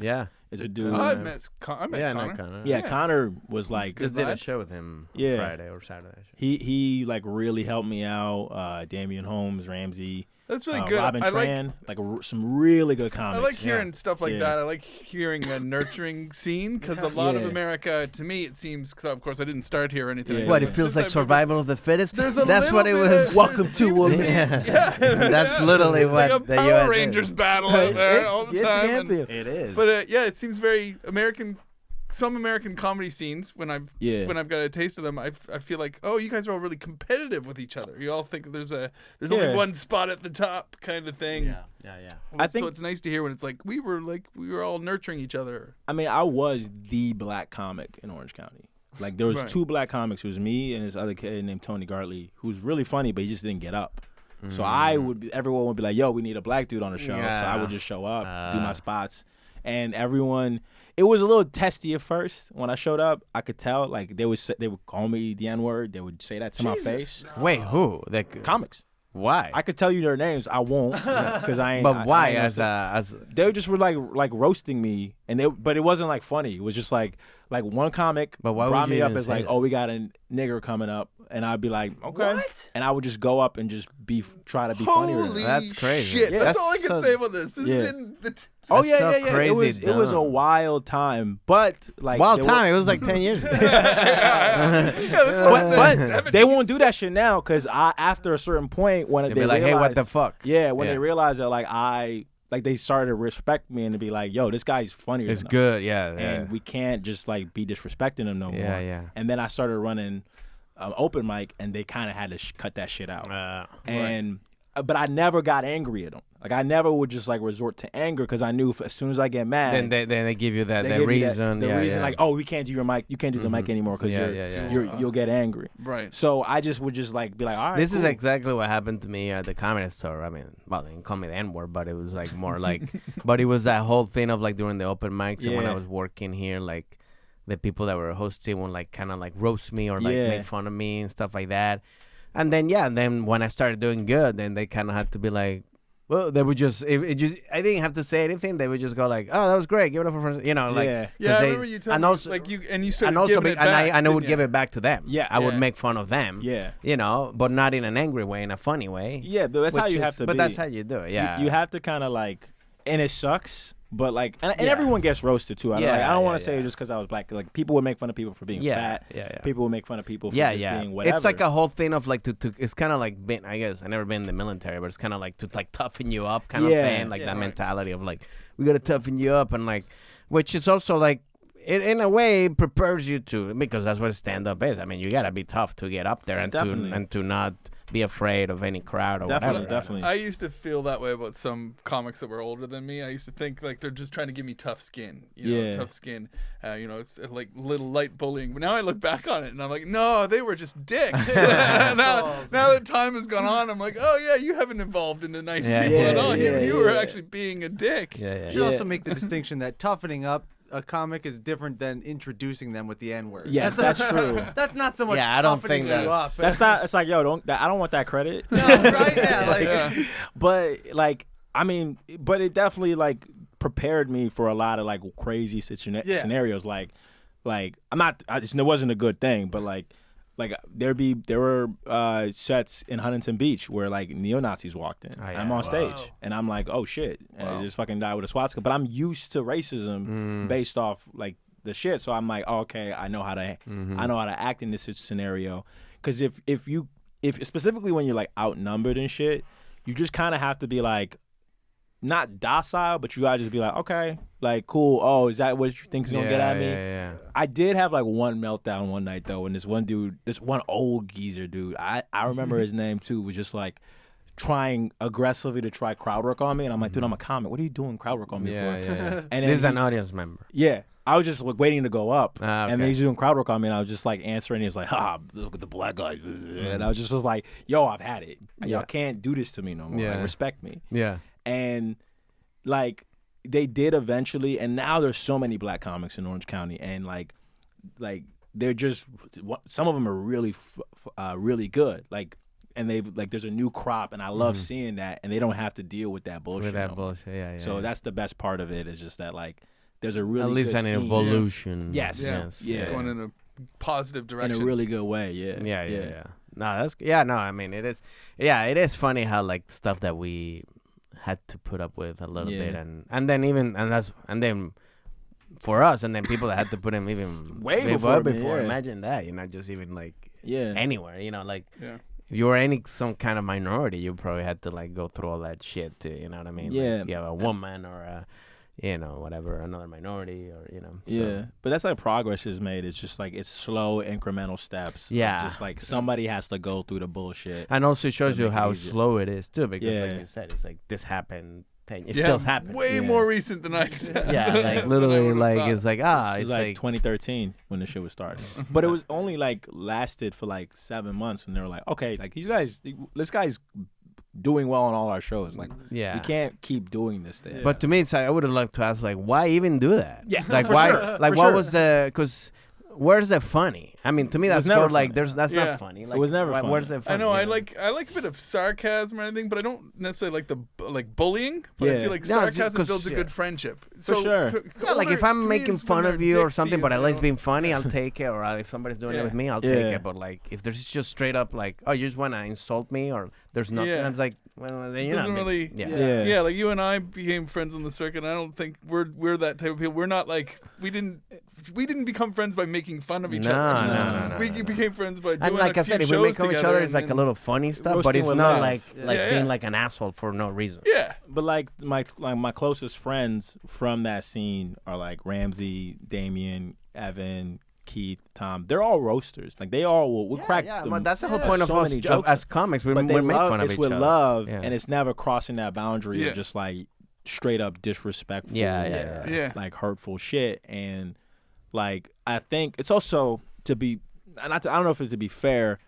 is a dude. I met Connor. Yeah, Connor was like, just did a show with him Friday or Saturday. He like really helped me out. Damian Holmes, Ramsey. That's really good. Robin Tran, like some really good comics. I like hearing stuff like that. I like hearing a nurturing scene, because a lot of America, to me, it seems, because of course I didn't start here or anything. What, it feels like survival of the fittest? That's what it was. Welcome to woman. That's literally what like a Power Rangers battle out there all the time. It is. But it seems very American some American comedy scenes when I've got a taste of them, I feel like, oh, you guys are all really competitive with each other. You all think there's only one spot at the top kind of thing. Yeah. I think so. It's nice to hear when it's like we were all nurturing each other. I mean, I was the black comic in Orange County. Like there was two black comics. It was me and this other kid named Tony Gartley, who's really funny, but he just didn't get up. So everyone would be like, yo, we need a black dude on the show. So I would just show up, do my spots. And everyone, it was a little testy at first. When I showed up, I could tell, like, they would call me the N-word. They would say that to my face. No. Wait, who? Comics. Why? I could tell you their names. I won't, because I ain't. But why? They just were like roasting me, but it wasn't like funny. It was just like one comic brought me up as like, oh, we got a nigger coming up, and I'd be like, okay, what? And I would just go up and just try to be funnier. That's crazy. Shit, that's all I can say about this. This is in the. Oh yeah. It was a wild time, but like it was like 10 years ago. But they won't do that shit now because after a certain point when they like, realize, hey, what the fuck? Yeah, when they realize that they started to respect me and to be like, yo, this guy's funnier. It's good, and we can't just like be disrespecting him no more. Yeah. And then I started running open mic, and they kind of had to cut that shit out. But I never got angry at them. Like I never would just like resort to anger because I knew as soon as I get mad, then they give you that reason. The reason like, oh, we can't do your mic, you can't do the mic anymore because you'll get angry. Right. So I just would just like be like, all right. This is exactly what happened to me at the comedy store. I mean, well, they didn't call me the N-word, but it was like more like, but it was that whole thing of like during the open mics and when I was working here, like the people that were hosting would like kind of like roast me or like make fun of me and stuff like that. And then when I started doing good, then they kind of had to be like, well, they would just, I didn't have to say anything. They would just go like, oh, that was great. Give it up for friends. You know, like. I remember you telling me, like you started giving it back. And I would give it back to them. Yeah. I would make fun of them. Yeah. You know, but not in an angry way, in a funny way. Yeah, but that's how you have to be. But that's how you do it, yeah. You have to kind of like, and it sucks. But like, and everyone gets roasted too. I don't want to say just because I was black. Like people would make fun of people for being fat. People would make fun of people for just being whatever. It's like a whole thing of like to it's kind of like I guess I never been in the military, but it's kind of like to like toughen you up kind of thing, like that mentality of like we gotta toughen you up and like, which is also like it in a way prepares you to, because that's what stand up is. I mean, you gotta be tough to get up there and to not be afraid of any crowd or whatever. Definitely. I used to feel that way about some comics that were older than me. I used to think like they're just trying to give me tough skin. Tough skin. It's like little light bullying. But now I look back on it and I'm like, no, they were just dicks. now that time has gone on, I'm like, oh yeah, you haven't evolved into nice people at all. You were actually being a dick. You should also make the distinction that toughening up a comic is different than introducing them with the N-word. Yes, that's true. That's not so much I don't think toughening you up. That's not. It's like, yo, I don't want that credit. No, right? Yeah, But like, I mean, but it definitely like prepared me for a lot of like crazy scenarios. Like I'm not. It wasn't a good thing, but like there were sets in Huntington Beach where like neo-Nazis walked in. I'm on stage and I'm like, oh shit, and I just fucking died with a swastika. But I'm used to racism based off like the shit, so I'm like, oh, okay, I know how to act in this scenario. Because if specifically when you're like outnumbered and shit, you just kind of have to be like, not docile, but you gotta just be like, okay, like cool. Oh, is that what you think is gonna get at me? Yeah. I did have like one meltdown one night though, and this one old geezer dude, I remember his name too, was just like trying aggressively to try crowd work on me, and I'm like, dude, I'm a comic. What are you doing crowd work on me for? Yeah. And this is an audience member. Yeah. I was just like, waiting to go up, okay. And then he's doing crowd work on me, and I was just like answering. He was like, look at the black guy, and I was just like, yo, I've had it. Y'all can't do this to me no more. Like, respect me. Yeah. And like they did eventually, and now there's so many black comics in Orange County, and like they're just, some of them are really really good. Like, and they like there's a new crop, and I love seeing that, and they don't have to deal with that bullshit. So that's the best part of it, is just that like there's a really at least good an scene. evolution. Yes. It's going in a positive direction. In a really good way. Yeah. No, I mean it is. Yeah, it is funny how like stuff that we had to put up with a little bit, and then for us, and then people that had to put him even way before. Imagine that, just even like anywhere, like if you were some kind of minority, you probably had to like go through all that shit too. You know what I mean? Yeah. Like, you have a woman or whatever, another minority or, Yeah, but that's like progress is made. It's just like it's slow incremental steps. Yeah. Just like somebody has to go through the bullshit. And also it shows to you make it how easier. slow it is too, because Yeah. like you said, it's like this happened. It still happened. Way more recent than I. Yeah, like literally, like thought. it's like It it's was like 2013 when the shit was starting. But it was only like lasted for like 7 months when they were like, okay, like this guy's doing well on all our shows. Like, yeah. we can't keep doing this thing. But to me, it's like, I would have liked to ask, like, why even do that? Yeah, like for why? sure, Like, for what sure. was the? Because where's the funny? I mean, to me, It was that's never called like funny. that's Yeah. not funny. Like, was never why- funny. Where's the funny? I know. I you like a bit of sarcasm or anything, but I don't necessarily like the bullying. But I Yeah. feel like No, it's just sarcasm 'cause- builds a yeah. good friendship. So sure. Yeah, like if I'm making fun of you or something, but I like like being funny, I'll take it. Or if somebody's doing it with me, I'll take Yeah. it. But like if there's just straight up like, oh, you just want to insult me, or there's nothing, Yeah. I'm like, well, then It you're not doesn't being- really. Yeah. Yeah, like you and I became friends on the circuit. And I don't think we're that type of people. We're not like we didn't become friends by making fun of each No, other. no, We no. became friends by doing And like a I few said, if we shows make fun of each together other, it's and like a little funny stuff, but Roasting it's with not love. like Yeah. being like an asshole for no reason. Yeah. But like my closest friends from that scene are like Ramsey, Damien, Evan, Keith, Tom. They're all roasters. Like they all will crack. Yeah, them- but that's the whole yeah, point of so us many jokes. as comics. We But they make love fun of it's each with other. love, Yeah. and it's never crossing that boundary Yeah. of just like straight up disrespectful, Yeah. like hurtful shit. And like I think it's also to be, I don't know if it's to be fair,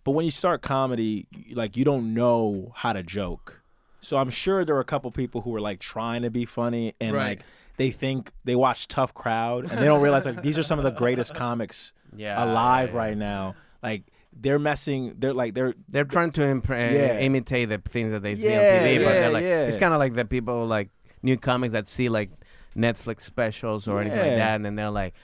but when you start comedy, like you don't know how to joke. So I'm sure there are a couple people who are like trying to be funny and Right. like they think they watch Tough Crowd and they don't realize like these are some of the greatest comics alive right now. Like they're trying to imitate the things that they see on Yeah, TV, but they're like yeah. it's kind of like the people like new comics that see like Netflix specials or anything like Yeah. that, and then they're like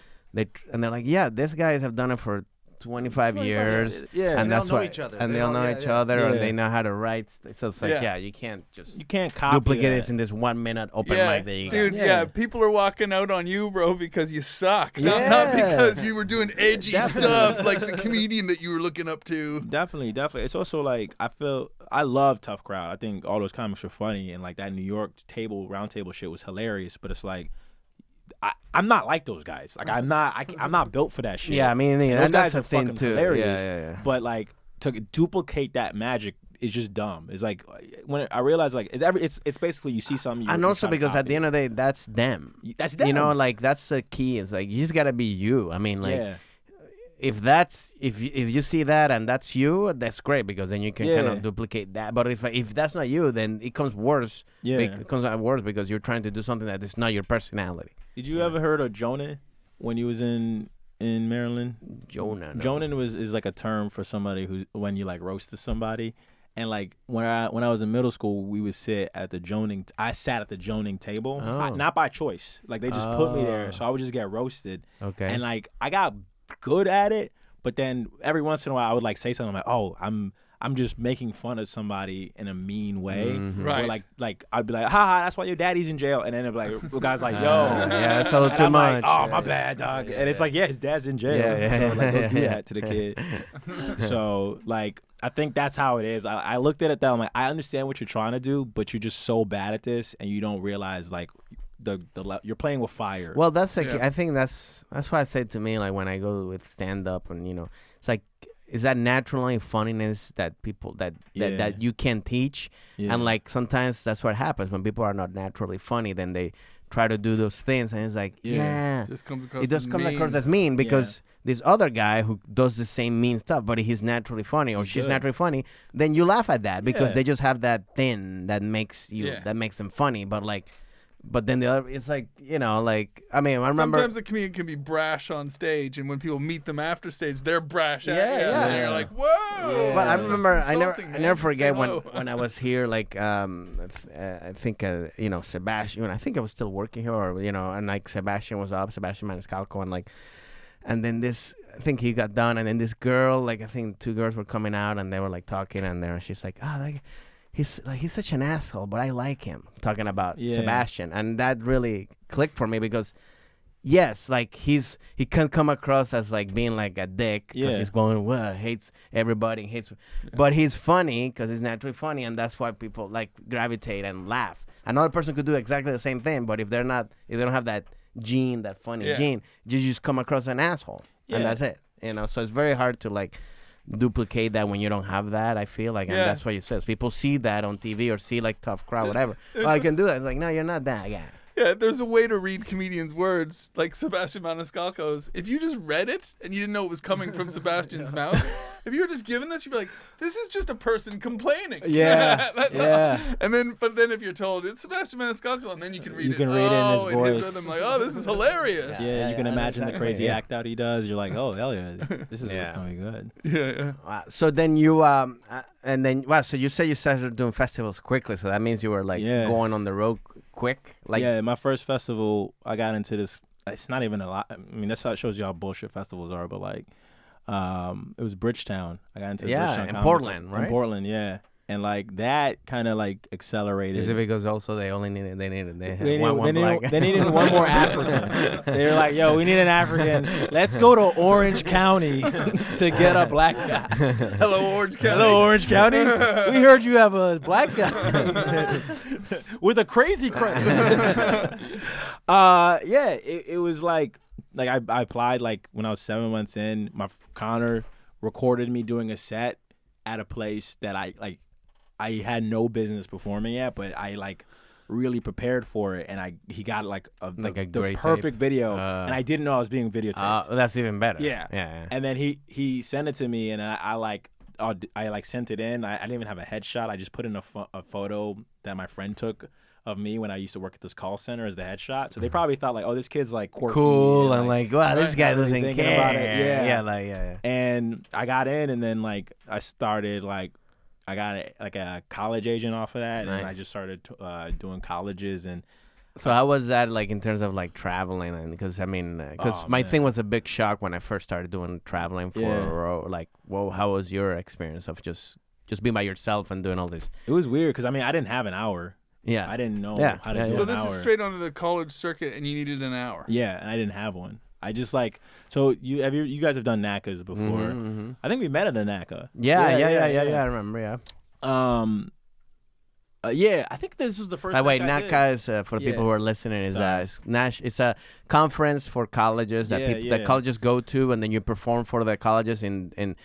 yeah, these guys have done it for 25 years, Yeah. and that's they'll know why, each other. and They they'll all- know yeah, each yeah. other, Yeah. and they know how to write. So it's like Yeah. you can't just You can't copy duplicate that. this in this 1 minute open Yeah, mic that you dude. got. Yeah. Yeah. People are walking out on you, bro, because you suck. Not Yeah. because you were doing edgy stuff like the comedian that you were looking up to. Definitely. It's also like I love Tough Crowd. I think all those comics are funny, and like that New York round table shit was hilarious. But it's like I'm not like those guys. Like I'm not built for that shit. Yeah, I mean, those and guys that's are the thing fucking too. hilarious. Yeah. But like to duplicate that magic is just dumb. It's like when I realize like it's basically you see something. And also because at the end of the day, that's them. That's them. You know, like that's the key. It's like you just gotta be you. I mean, like. Yeah. If you see that and that's you, that's great because then you can kind of duplicate that. But if that's not you, then it comes worse. Yeah. It comes out worse because you're trying to do something that is not your personality. Did you ever heard of Jonah when he was in Maryland? Jonah. No. Jonah is like a term for somebody who when you like roasted somebody. And like when I was in middle school, we would sit at the joning. I sat at the joning table, not by choice. Like they just put me there, so I would just get roasted. Okay. And like I got good at it, but then every once in a while I would like say something like, "Oh, I'm just making fun of somebody in a mean way." Mm-hmm. Right. Or like I'd be like, "Ha, that's why your daddy's in jail," and then it'd be like, the guy's like, "Yo, yeah, it's a little and too I'm much. like, "Oh, my bad, dog," and it's like, "Yeah, his dad's in jail." Yeah. So like, don't do that to the kid. So like. I think that's how it is. I looked at it that I'm like, I understand what you're trying to do, but you're just so bad at this, and you don't realize like you're playing with fire. Well, that's like Yeah. I think that's why I say to me like when I go with stand up and it's like is that natural funniness that people that you can teach, and like sometimes that's what happens when people are not naturally funny, then they try to do those things, and it's like It just comes across. it does as come mean. across as mean because this other guy who does the same mean stuff, but he's naturally funny or she's good. naturally funny, then you laugh at that because Yeah. they just have that thing that makes that makes them funny. But then the other, it's like like I mean, I remember Sometimes a comedian can be brash on stage, and when people meet them after stage, they're brash. Yeah, at you, yeah. And you're like, whoa. But I that's remember, I insulting, man. never Say forget when, hello. when I was here, like, I think, Sebastian, I think I was still working here, or, and like Sebastian was up, Sebastian Maniscalco, and then I think he got done, and then this girl, like, I think 2 girls were coming out, and they were like talking, and she's like, he's such an asshole, but I like him, talking about Sebastian, and that really clicked for me because yes, like he can come across as like being like a dick because he's going, well, hates everybody, but he's funny because he's naturally funny, and that's why people like gravitate and laugh. Another person could do exactly the same thing, but if they don't have that gene, that funny gene, you just come across an asshole, and that's it. So it's very hard to like duplicate that when you don't have that. I feel like, and that's what it says. People see that on TV or see like Tough Crowd, whatever. I can do that. It's like, no, you're not that guy. Yeah, there's a way to read comedians' words, like Sebastian Maniscalco's. If you just read it and you didn't know it was coming from Sebastian's mouth, if you were just given this, you'd be like, this is just a person complaining. Yeah. That's all. And but then if you're told it's Sebastian Maniscalco, and then you can read it. It in his voice. In his rhythm, like, oh, this is hilarious. Yeah, you can imagine the crazy act out he does. You're like, oh, hell yeah, this is really good. Yeah. So then you so you say you started doing festivals quickly. So that means you were like going on the road quick. Like my first festival, I got into this. It's not even a lot. I mean, that's how it shows you how bullshit festivals are. But like, it was Bridgetown. I got into Bridgetown in Portland, right? In Portland, yeah. And like that kind of like accelerated. Is it because also they needed they needed one more African. They were like, yo, we need an African. Let's go to Orange County to get a black guy. Hello, Orange County. Hello, Orange County. We heard you have a black guy with a crazy crazy. It was like I applied like when I was 7 months in. Connor recorded me doing a set at a place that I had no business performing at, but I like really prepared for it, and he got like the perfect video, and I didn't know I was being videotaped. That's even better. Yeah. And then he sent it to me, and I sent it in. I didn't even have a headshot. I just put in a photo that my friend took of me when I used to work at this call center as the headshot. So they probably thought like, oh, this kid's like quirky, cool, and like wow, this guy doesn't care about it. Yeah. And I got in, and then like I started like I got a college agent off of that, and I just started doing colleges. And so how was that like in terms of like traveling? And because I mean, my thing was a big shock when I first started doing traveling for like, well, how was your experience of just being by yourself and doing all this? It was weird because I mean I didn't have an hour. Yeah, I didn't know how to do So an hour. this is straight onto the college circuit, and you needed an hour. Yeah, and I didn't have one. I just like you guys have done NACAs before. Mm-hmm. I think we met at a NACA. Yeah, I remember. Yeah. I think this was the first. Wait, NACA is for the people who are listening. It's a conference for colleges that colleges go to, and then you perform for the colleges in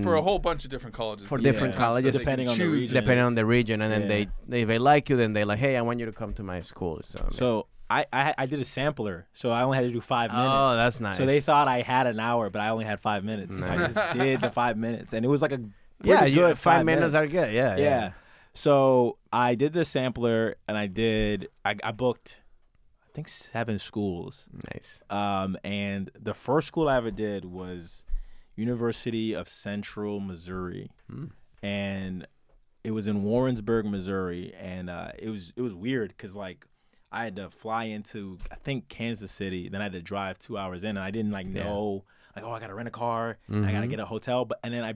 for a whole bunch of different colleges. For different colleges, depending on the region, and then if they like you, then they like, hey, I want you to come to my school. So I did a sampler, so I only had to do 5 minutes. Oh, that's nice. So they thought I had an hour, but I only had 5 minutes. Nice. So I just did the 5 minutes, and it was like a pretty good 5 minutes are good. Yeah. So I did the sampler, and I booked, I think 7 schools. Nice. And the first school I ever did was University of Central Missouri, and it was in Warrensburg, Missouri, and it was weird because like I had to fly into I think Kansas City, then I had to drive 2 hours in, and I didn't know. Like, I gotta rent a car, and I gotta get a hotel, and then I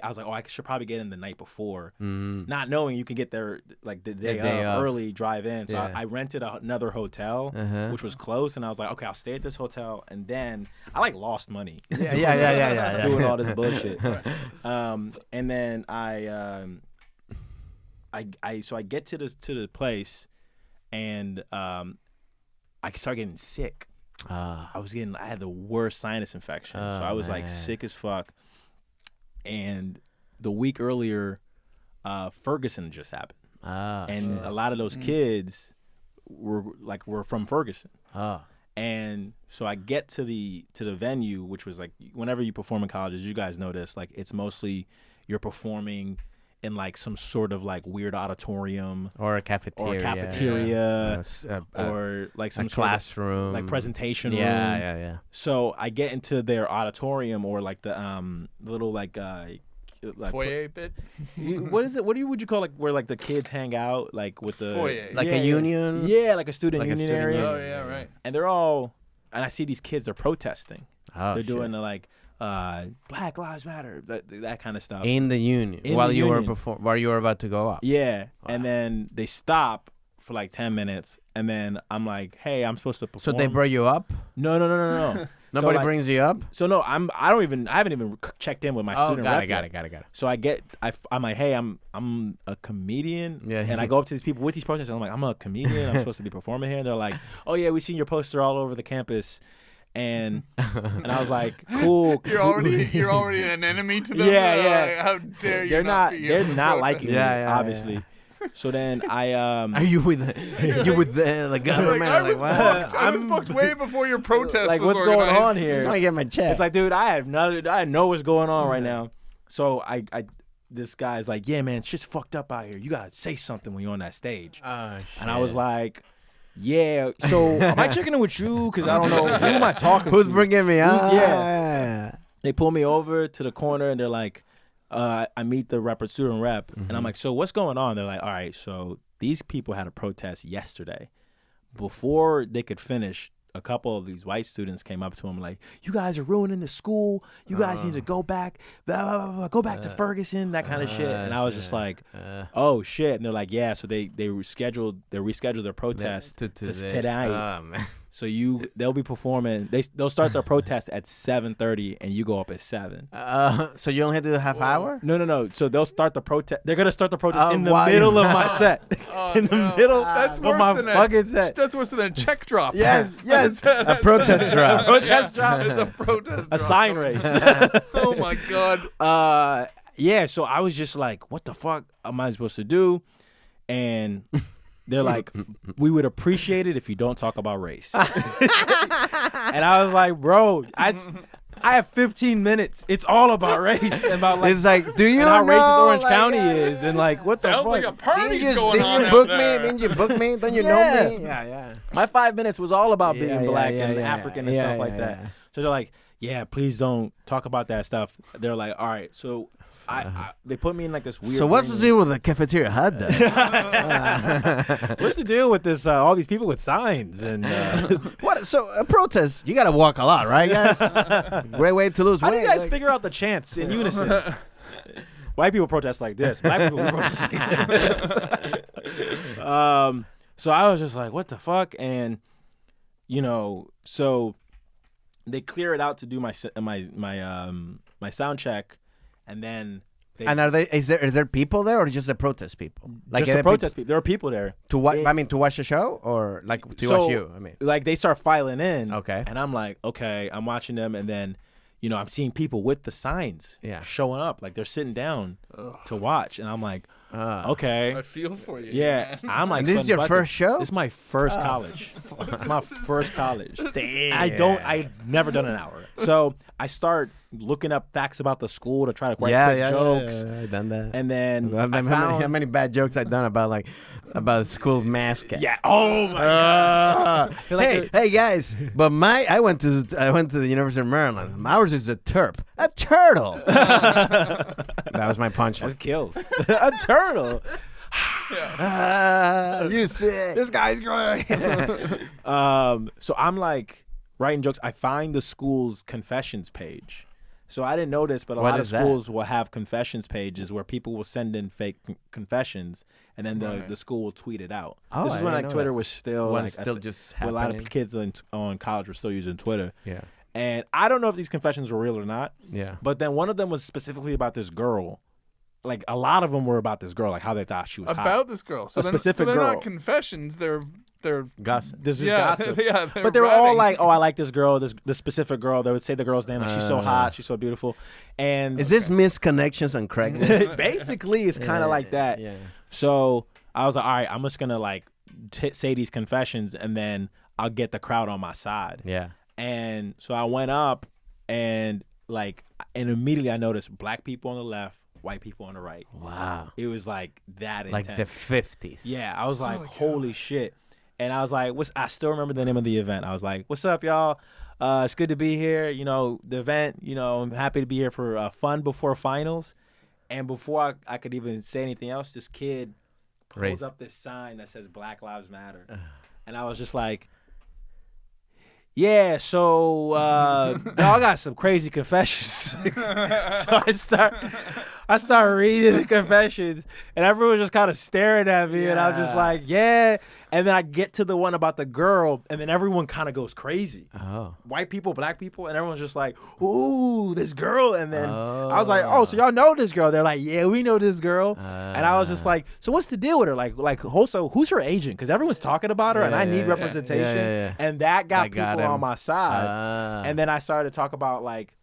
was like, I should probably get in the night before, not knowing you can get there like the day of, early, drive in. So I rented another hotel, which was close, and I was like, okay, I'll stay at this hotel, and then I like lost money, doing all this bullshit, and then I get to the place, and I start getting sick. I had the worst sinus infection, so I was like sick as fuck. And the week earlier, Ferguson just happened, and a lot of those kids were from Ferguson. And so I get to the venue, which was like whenever you perform in colleges, you guys know this, like it's mostly you're performing in like some sort of like weird auditorium or a cafeteria or like some classroom, like presentation room. Yeah. So I get into their auditorium or like the little like foyer bit. What is it? Would you call like where like the kids hang out like with the foyer, like a union? Yeah, like a student union area. Oh yeah, right. And they're all, and I see these kids are protesting. They're doing the like. Black Lives Matter, that kind of stuff in the union while you were about to go up. Yeah, and then they stop for like 10 minutes, and then I'm like, hey, I'm supposed to perform. So they brought you up? No. Nobody so, like, brings you up? So no, I haven't even checked in with my student rep. Got it. So I'm like, hey, I'm a comedian. Yeah. And I go up to these people with these protesters, and I'm like, I'm a comedian. I'm supposed to be performing here. And they're like, oh yeah, we seen your poster all over the campus. And I was like, cool. You're already an enemy to them. Yeah. Like, how dare you? They're not liking me, obviously. Yeah. So then I Are you with the government? I was booked way before your protest like, was what's organized. going on here? I just want to get my check. It's like, dude, I know what's going on right now. So this guy's like, yeah, man, shit's fucked up out here. You gotta say something when you're on that stage. Oh, shit. And I was like, yeah. So am I checking in with you? Because I don't know, who am I talking Who's to? bringing me up? Yeah. They pull me over to the corner and they're like, I meet the student rep, and I'm like, so what's going on? They're like, all right, so these people had a protest yesterday. Before they could finish, a couple of these white students came up to him like, you guys are ruining the school. You guys need to go back, blah, blah, blah, blah, go back to Ferguson, that kind of shit. And I was just like, oh shit. And they're like, yeah. So they rescheduled their protest to tonight. Oh, man. So they'll be performing. They'll start their protest at 7:30, and you go up at 7. So you only have to do a half hour? No. So they'll start the protest. They're gonna start the protest in the middle of my set. In the middle. That's of worse my than fucking set. That's worse than a check drop. Yes. A protest drop. Protest drop. It's a protest. A drop. sign race. Oh my god. Yeah. So I was just like, what the fuck am I supposed to do? And they're like, we would appreciate it if you don't talk about race. And I was like, bro, I have 15 minutes. It's all about race. And about like, it's like, do you know how racist Orange like, County is? And like, what the fuck? Sounds like a party's going didn't on you out book there. me? Didn't you book me? Don't you know me? Yeah. My 5 minutes was all about being black and yeah, African and stuff like that. So they're like, yeah, please don't talk about that stuff. They're like, all right. So they put me in like this weird. So what's the deal with the cafeteria hut then? What's the deal with this? All these people with signs and what? So a protest, you gotta walk a lot, right, guys? Great way to lose weight. How do you guys figure out the chants in unison? White people protest like this. Black people protest like this. So I was just like, what the fuck? And so they clear it out to do my sound check. And then is there people there or just the protest people? Like just the protest people. There are people there to watch. To watch the show or like to watch you. I mean, like they start filing in. Okay. And I'm like, okay, I'm watching them, and then I'm seeing people with the signs showing up, like they're sitting down to watch, and I'm like, okay. I feel for you. Yeah, man. I'm like, this is your first show? This is my first college. It's my first college. Damn. I've never done an hour. So I start looking up facts about the school to try to write quick jokes. Yeah, I've done that. And then how many bad jokes I've done about the school mascot. Yeah. Oh my god. I feel like hey guys, but I went to the University of Maryland. Ours is a terp, a turtle. That was my punch. That kills. A turtle. You sick. This guy's growing. So I'm like writing jokes. I find the school's confessions page. So I didn't know this, but a lot of schools will have confessions pages where people will send in fake confessions, and then the school will tweet it out. Oh, this is when Twitter was still just happening. A lot of kids on college were still using Twitter. Yeah. And I don't know if these confessions were real or not. Yeah. But then one of them was specifically about this girl. Like a lot of them were about this girl, like how they thought she was hot. About this girl. So specific they're girl. not confessions. They're gossip. This is gossip. Yeah, but they were all like, "Oh, I like this girl. This specific girl." They would say the girl's name, like she's so hot, she's so beautiful. And is this misconnections on Craigslist? Basically, it's kind of like that. Yeah. So I was like, "All right, I'm just gonna like say these confessions, and then I'll get the crowd on my side." Yeah. And so I went up, and immediately I noticed black people on the left, white people on the right. Wow. It was like that intense. Like the 50s. Yeah. I was like, holy shit. And I was like, I still remember the name of the event. I was like, what's up, y'all? It's good to be here. The event, I'm happy to be here for fun before finals. And before I could even say anything else, this kid pulls up this sign that says Black Lives Matter. And I was just like, Yeah, so I got some crazy confessions. So I start reading the confessions, and everyone's just kind of staring at me, and I'm just like, yeah. And then I get to the one about the girl, and then everyone kind of goes crazy. Oh. White people, black people, and everyone's just like, ooh, this girl. And then I was like, oh, so y'all know this girl? They're like, yeah, we know this girl. And I was just like, so what's the deal with her? Like also, who's her agent? Because everyone's talking about her, and I need representation. Yeah. And that got people on my side. And then I started to talk about like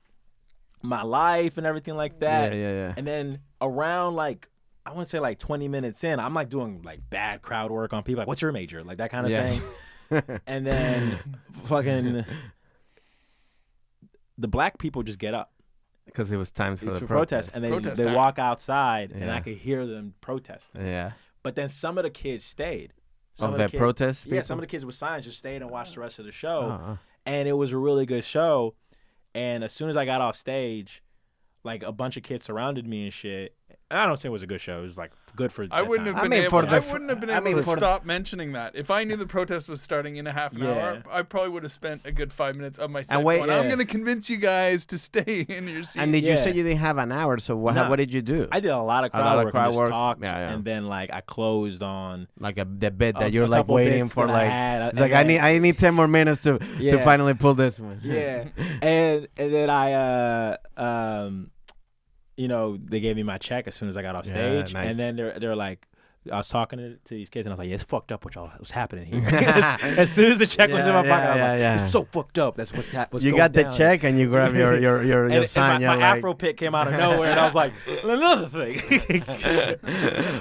my life and everything like that. Yeah. And then around like, I want to say like 20 minutes in, I'm like doing like bad crowd work on people. Like, what's your major? Like that kind of thing. And then fucking the black people just get up. Because it was time for the protest. And they walk outside and I could hear them protesting. Yeah. But then some of the kids stayed. Some of the protest people? Yeah, some of the kids with signs just stayed and watched the rest of the show. And it was a really good show. And as soon as I got off stage, like a bunch of kids surrounded me and shit. And I don't say it was a good show. It was like good for. I wouldn't have been able to stop mentioning that. If I knew the protest was starting in a half an hour, I probably would have spent a good 5 minutes of my set going, I'm going to convince you guys to stay in your seat. And did you say you didn't have an hour? So what did you do? I did a lot of crowd work. And just talked, and then like I closed on like the bit that you're like waiting for. Like it's like I need 10 more minutes to finally pull this one. Yeah, and then I you know, they gave me my check as soon as I got off stage. Nice. And then they're like, I was talking to these kids, and I was like, yeah, it's fucked up what's happening here. As soon as the check was in my pocket, I was like, it's so fucked up. That's what's going You got the check, and you grab your sign. And my Afro pick came out of nowhere, and I was like, another thing.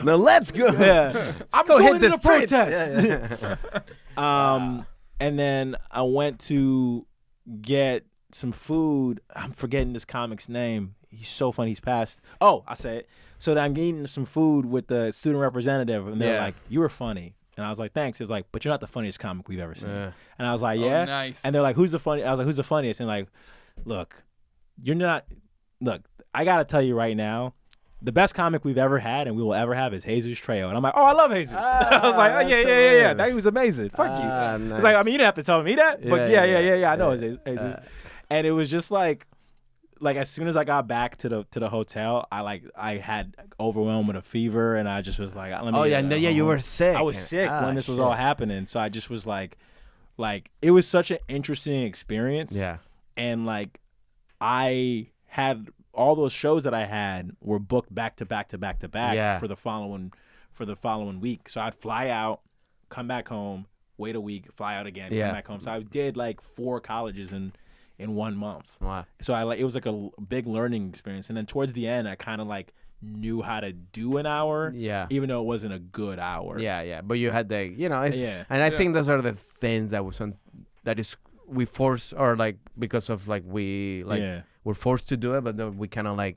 No, let's go. Yeah. I'm go going hit the protest. And then I went to get some food. I'm forgetting this comic's name. He's so funny. He's passed. Oh, I say it. So then I'm eating some food with the student representative, and they're like, "You were funny," and I was like, "Thanks." It's like, "But you're not the funniest comic we've ever seen." And I was like, "Yeah." Oh, nice. And they're like, "Who's the funny?" I was like, "Who's the funniest?" And like, look, you're not. Look, I gotta tell you right now, the best comic we've ever had and we will ever have is Jesus Trejo. And I'm like, oh, I love Jesus. I was like, oh, yeah. That was amazing. Fuck you. Nice. It's like, I mean, you didn't have to tell me that, but yeah. I know it's Jesus. And it was just like as soon as I got back to the hotel, I had overwhelmed with a fever, and I just was like, let me. You were sick. I was sick when this was all happening, so I just was like it was such an interesting experience. Yeah, and like I had all those shows that I had were booked back to back for the following week. So I'd fly out, come back home, wait a week, fly out again, come back home. So I did like 4 colleges in 1 month. Wow. So it was like a big learning experience. And then towards the end, I kind of like knew how to do an hour. Yeah. Even though it wasn't a good hour. Yeah. But you had the, and I think those are the things we force, or like because of like we're forced to do it, but then we kind of like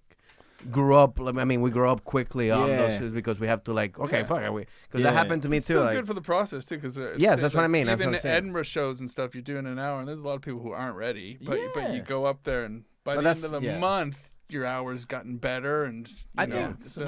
grew up. I mean, we grew up quickly on those because we have to like, fuck it, because that happened to me it's too. Still like, good for the process too, because that's what I mean. Even Edinburgh shows and stuff, you're doing an hour, and there's a lot of people who aren't ready. But you go up there, and by the end of the month, your hours gotten better, and my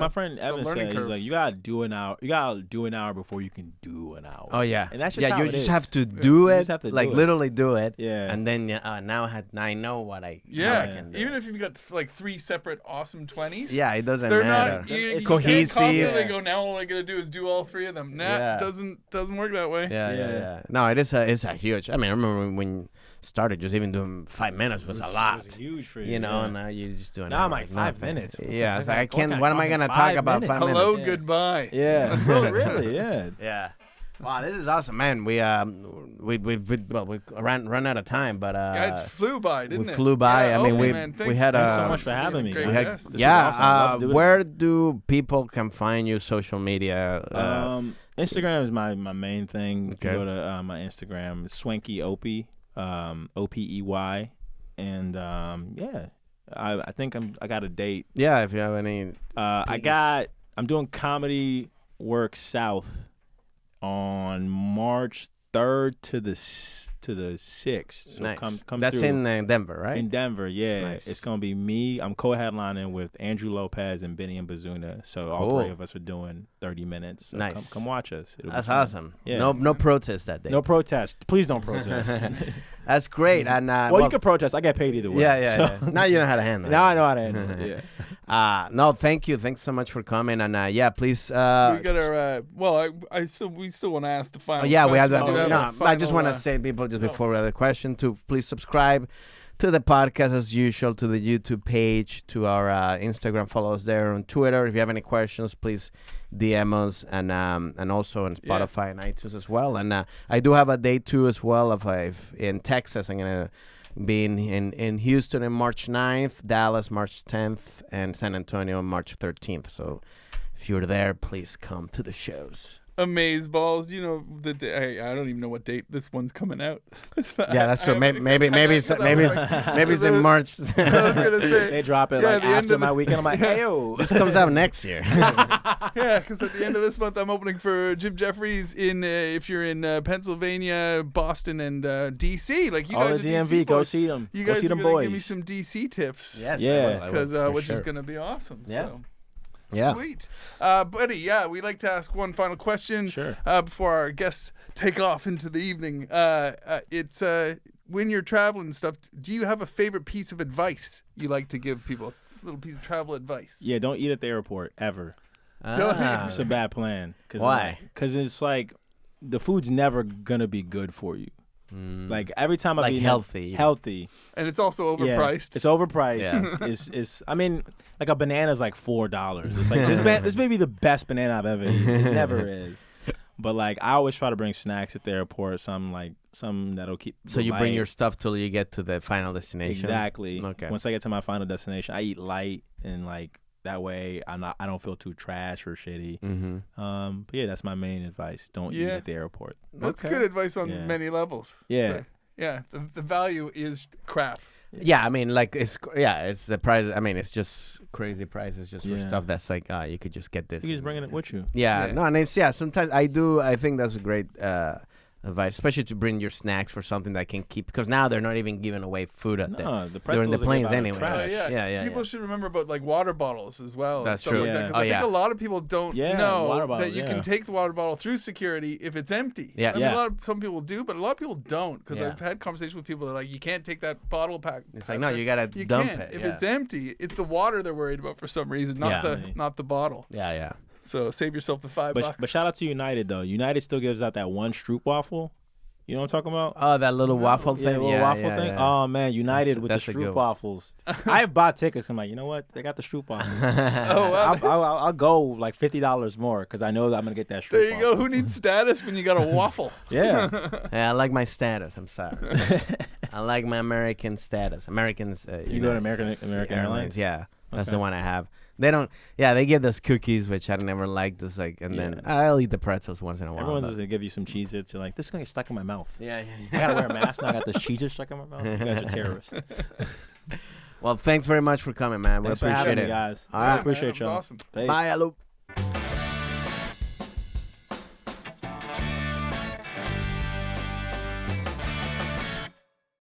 friend Evan said he's like, you gotta do an hour before you can do an hour. Oh yeah, and that's just how you it just is. have to do it, like do literally do it. Yeah, and then now I know what I can do. Even if you've got like 3 separate awesome 20s. Yeah, it doesn't they're matter. It's cohesive. Confidently go, now all I gotta do is do all 3 of them. Doesn't work that way. Yeah. No, it's a huge. I mean, I remember when started, just even doing 5 minutes was a lot. It was huge for you. You know, and now you just doing. Now I'm like 5 minutes. Yeah, it's like I can't. What am I gonna talk about? 5 minutes. Hello, goodbye. Yeah. Oh, really? Yeah. Yeah. Wow, this is awesome, man. We ran out of time, but it flew by, didn't it? We flew by. Yeah, I mean, we had thanks so much for having me. Awesome. Where do people can find you? Social media. Instagram is my main thing. If you go to my Instagram, it's Swanky Opey, OPEY, and I think I got a date. Yeah, if you have any. I'm doing comedy work south on March 3rd to the 6th. So nice. Come That's through. in Denver, right? In Denver, yeah. Nice. It's gonna be me. I'm co-headlining with Andrew Lopez and Benny and Bazuna. So all 3 of us are doing 30 minutes. So nice. Come watch us. That's awesome. Yeah. No protest that day. No protest. Please don't protest. That's great. And well, you can protest. I get paid either way. Yeah. Now you know how to handle it. Now I know how to handle it. Yeah. No, thank you. Thanks so much for coming. And please. We got our. We still want to ask the final. Yeah, we have question. that. I just want to say, people, just before we have the question, to please subscribe to the podcast as usual, to the YouTube page, to our Instagram. Follow us there, on Twitter. If you have any questions, please DM us, and also on Spotify and iTunes as well. And I do have a day 2 as well in Texas. I'm gonna be in Houston on March 9th, Dallas March 10th, and San Antonio on March 13th. So if you're there, please come to the shows. Amazeballs. Do you know the day? I don't even know what date this one's coming out. Yeah, that's true. Maybe it's in March. I was gonna say they drop it after my weekend. I'm like, hey yo, this comes out next year. Yeah, because at the end of this month, I'm opening for Jim Jeffries in. If you're in Pennsylvania, Boston, and DC, like you all guys the are DMV, DC go boys. see them. You go guys see are them gonna boys. give me some DC tips. Yes, yeah, because which is gonna be awesome. Yeah. So. Yeah. Sweet. Buddy, we like to ask one final question Sure. Before our guests take off into the evening. It's when you're traveling and stuff, do you have a favorite piece of advice you like to give people? A little piece of travel advice. Yeah, don't eat at the airport ever. It's a bad plan. Why? Because it's like the food's never gonna be good for you. Like every time I be healthy, and it's also overpriced. Yeah, it's overpriced. Yeah. It's I mean, like a banana's like $4. It's like this may be the best banana I've ever eaten. It never is. But like I always try to bring snacks at the airport, some that'll keep. So you bring your stuff till you get to the final destination. Exactly. Okay. Once I get to my final destination, I eat light and like. That way, I don't feel too trash or shitty. Mm-hmm. But yeah, that's my main advice. Don't eat at the airport. That's good advice on many levels. Yeah. The value is crap. Yeah, I mean, like it's the price. I mean, it's just crazy prices just for stuff that's like, you could just get this. You just bringing it with you. Yeah, no, and it's sometimes I think that's a great advice, especially to bring your snacks for something that can keep, because now they're not even giving away food at during the planes anyway. People should remember about like water bottles as well. That's stuff true. Like that, 'cause I think a lot of people don't know that you can take the water bottle through security if it's empty. Yeah, I mean, some people do, but a lot of people don't, because I've had conversations with people that are like, you can't take that bottle pack. It's like, no, you gotta dump it. If it's empty, it's the water they're worried about for some reason, not the bottle. Yeah. So save yourself the $5. But shout out to United though. United still gives out that one Stroop waffle. You know what I'm talking about? Oh, that little waffle thing. Yeah, waffle thing. Yeah. Oh man, United with the Stroop waffles. I bought tickets. I'm like, you know what? They got the Stroop waffles. I'll go like $50 more because I know that I'm gonna get that Stroop. There you go. Who needs status when you got a waffle? Yeah, I like my status. I'm sorry. I like my American status. Americans. You go to American Airlines? Yeah, that's the one I have. They don't. Yeah, they give us cookies, which I never liked. Just like, and then I'll eat the pretzels once in a while. Everyone's just gonna give you some Cheez-Its. You're like, this is gonna get stuck in my mouth. Yeah. I gotta wear a mask now. I got this Cheez-Its stuck in my mouth. You guys are terrorists. Well, thanks very much for coming, man. We appreciate it, guys. All right, appreciate y'all. Awesome. Bye, hello.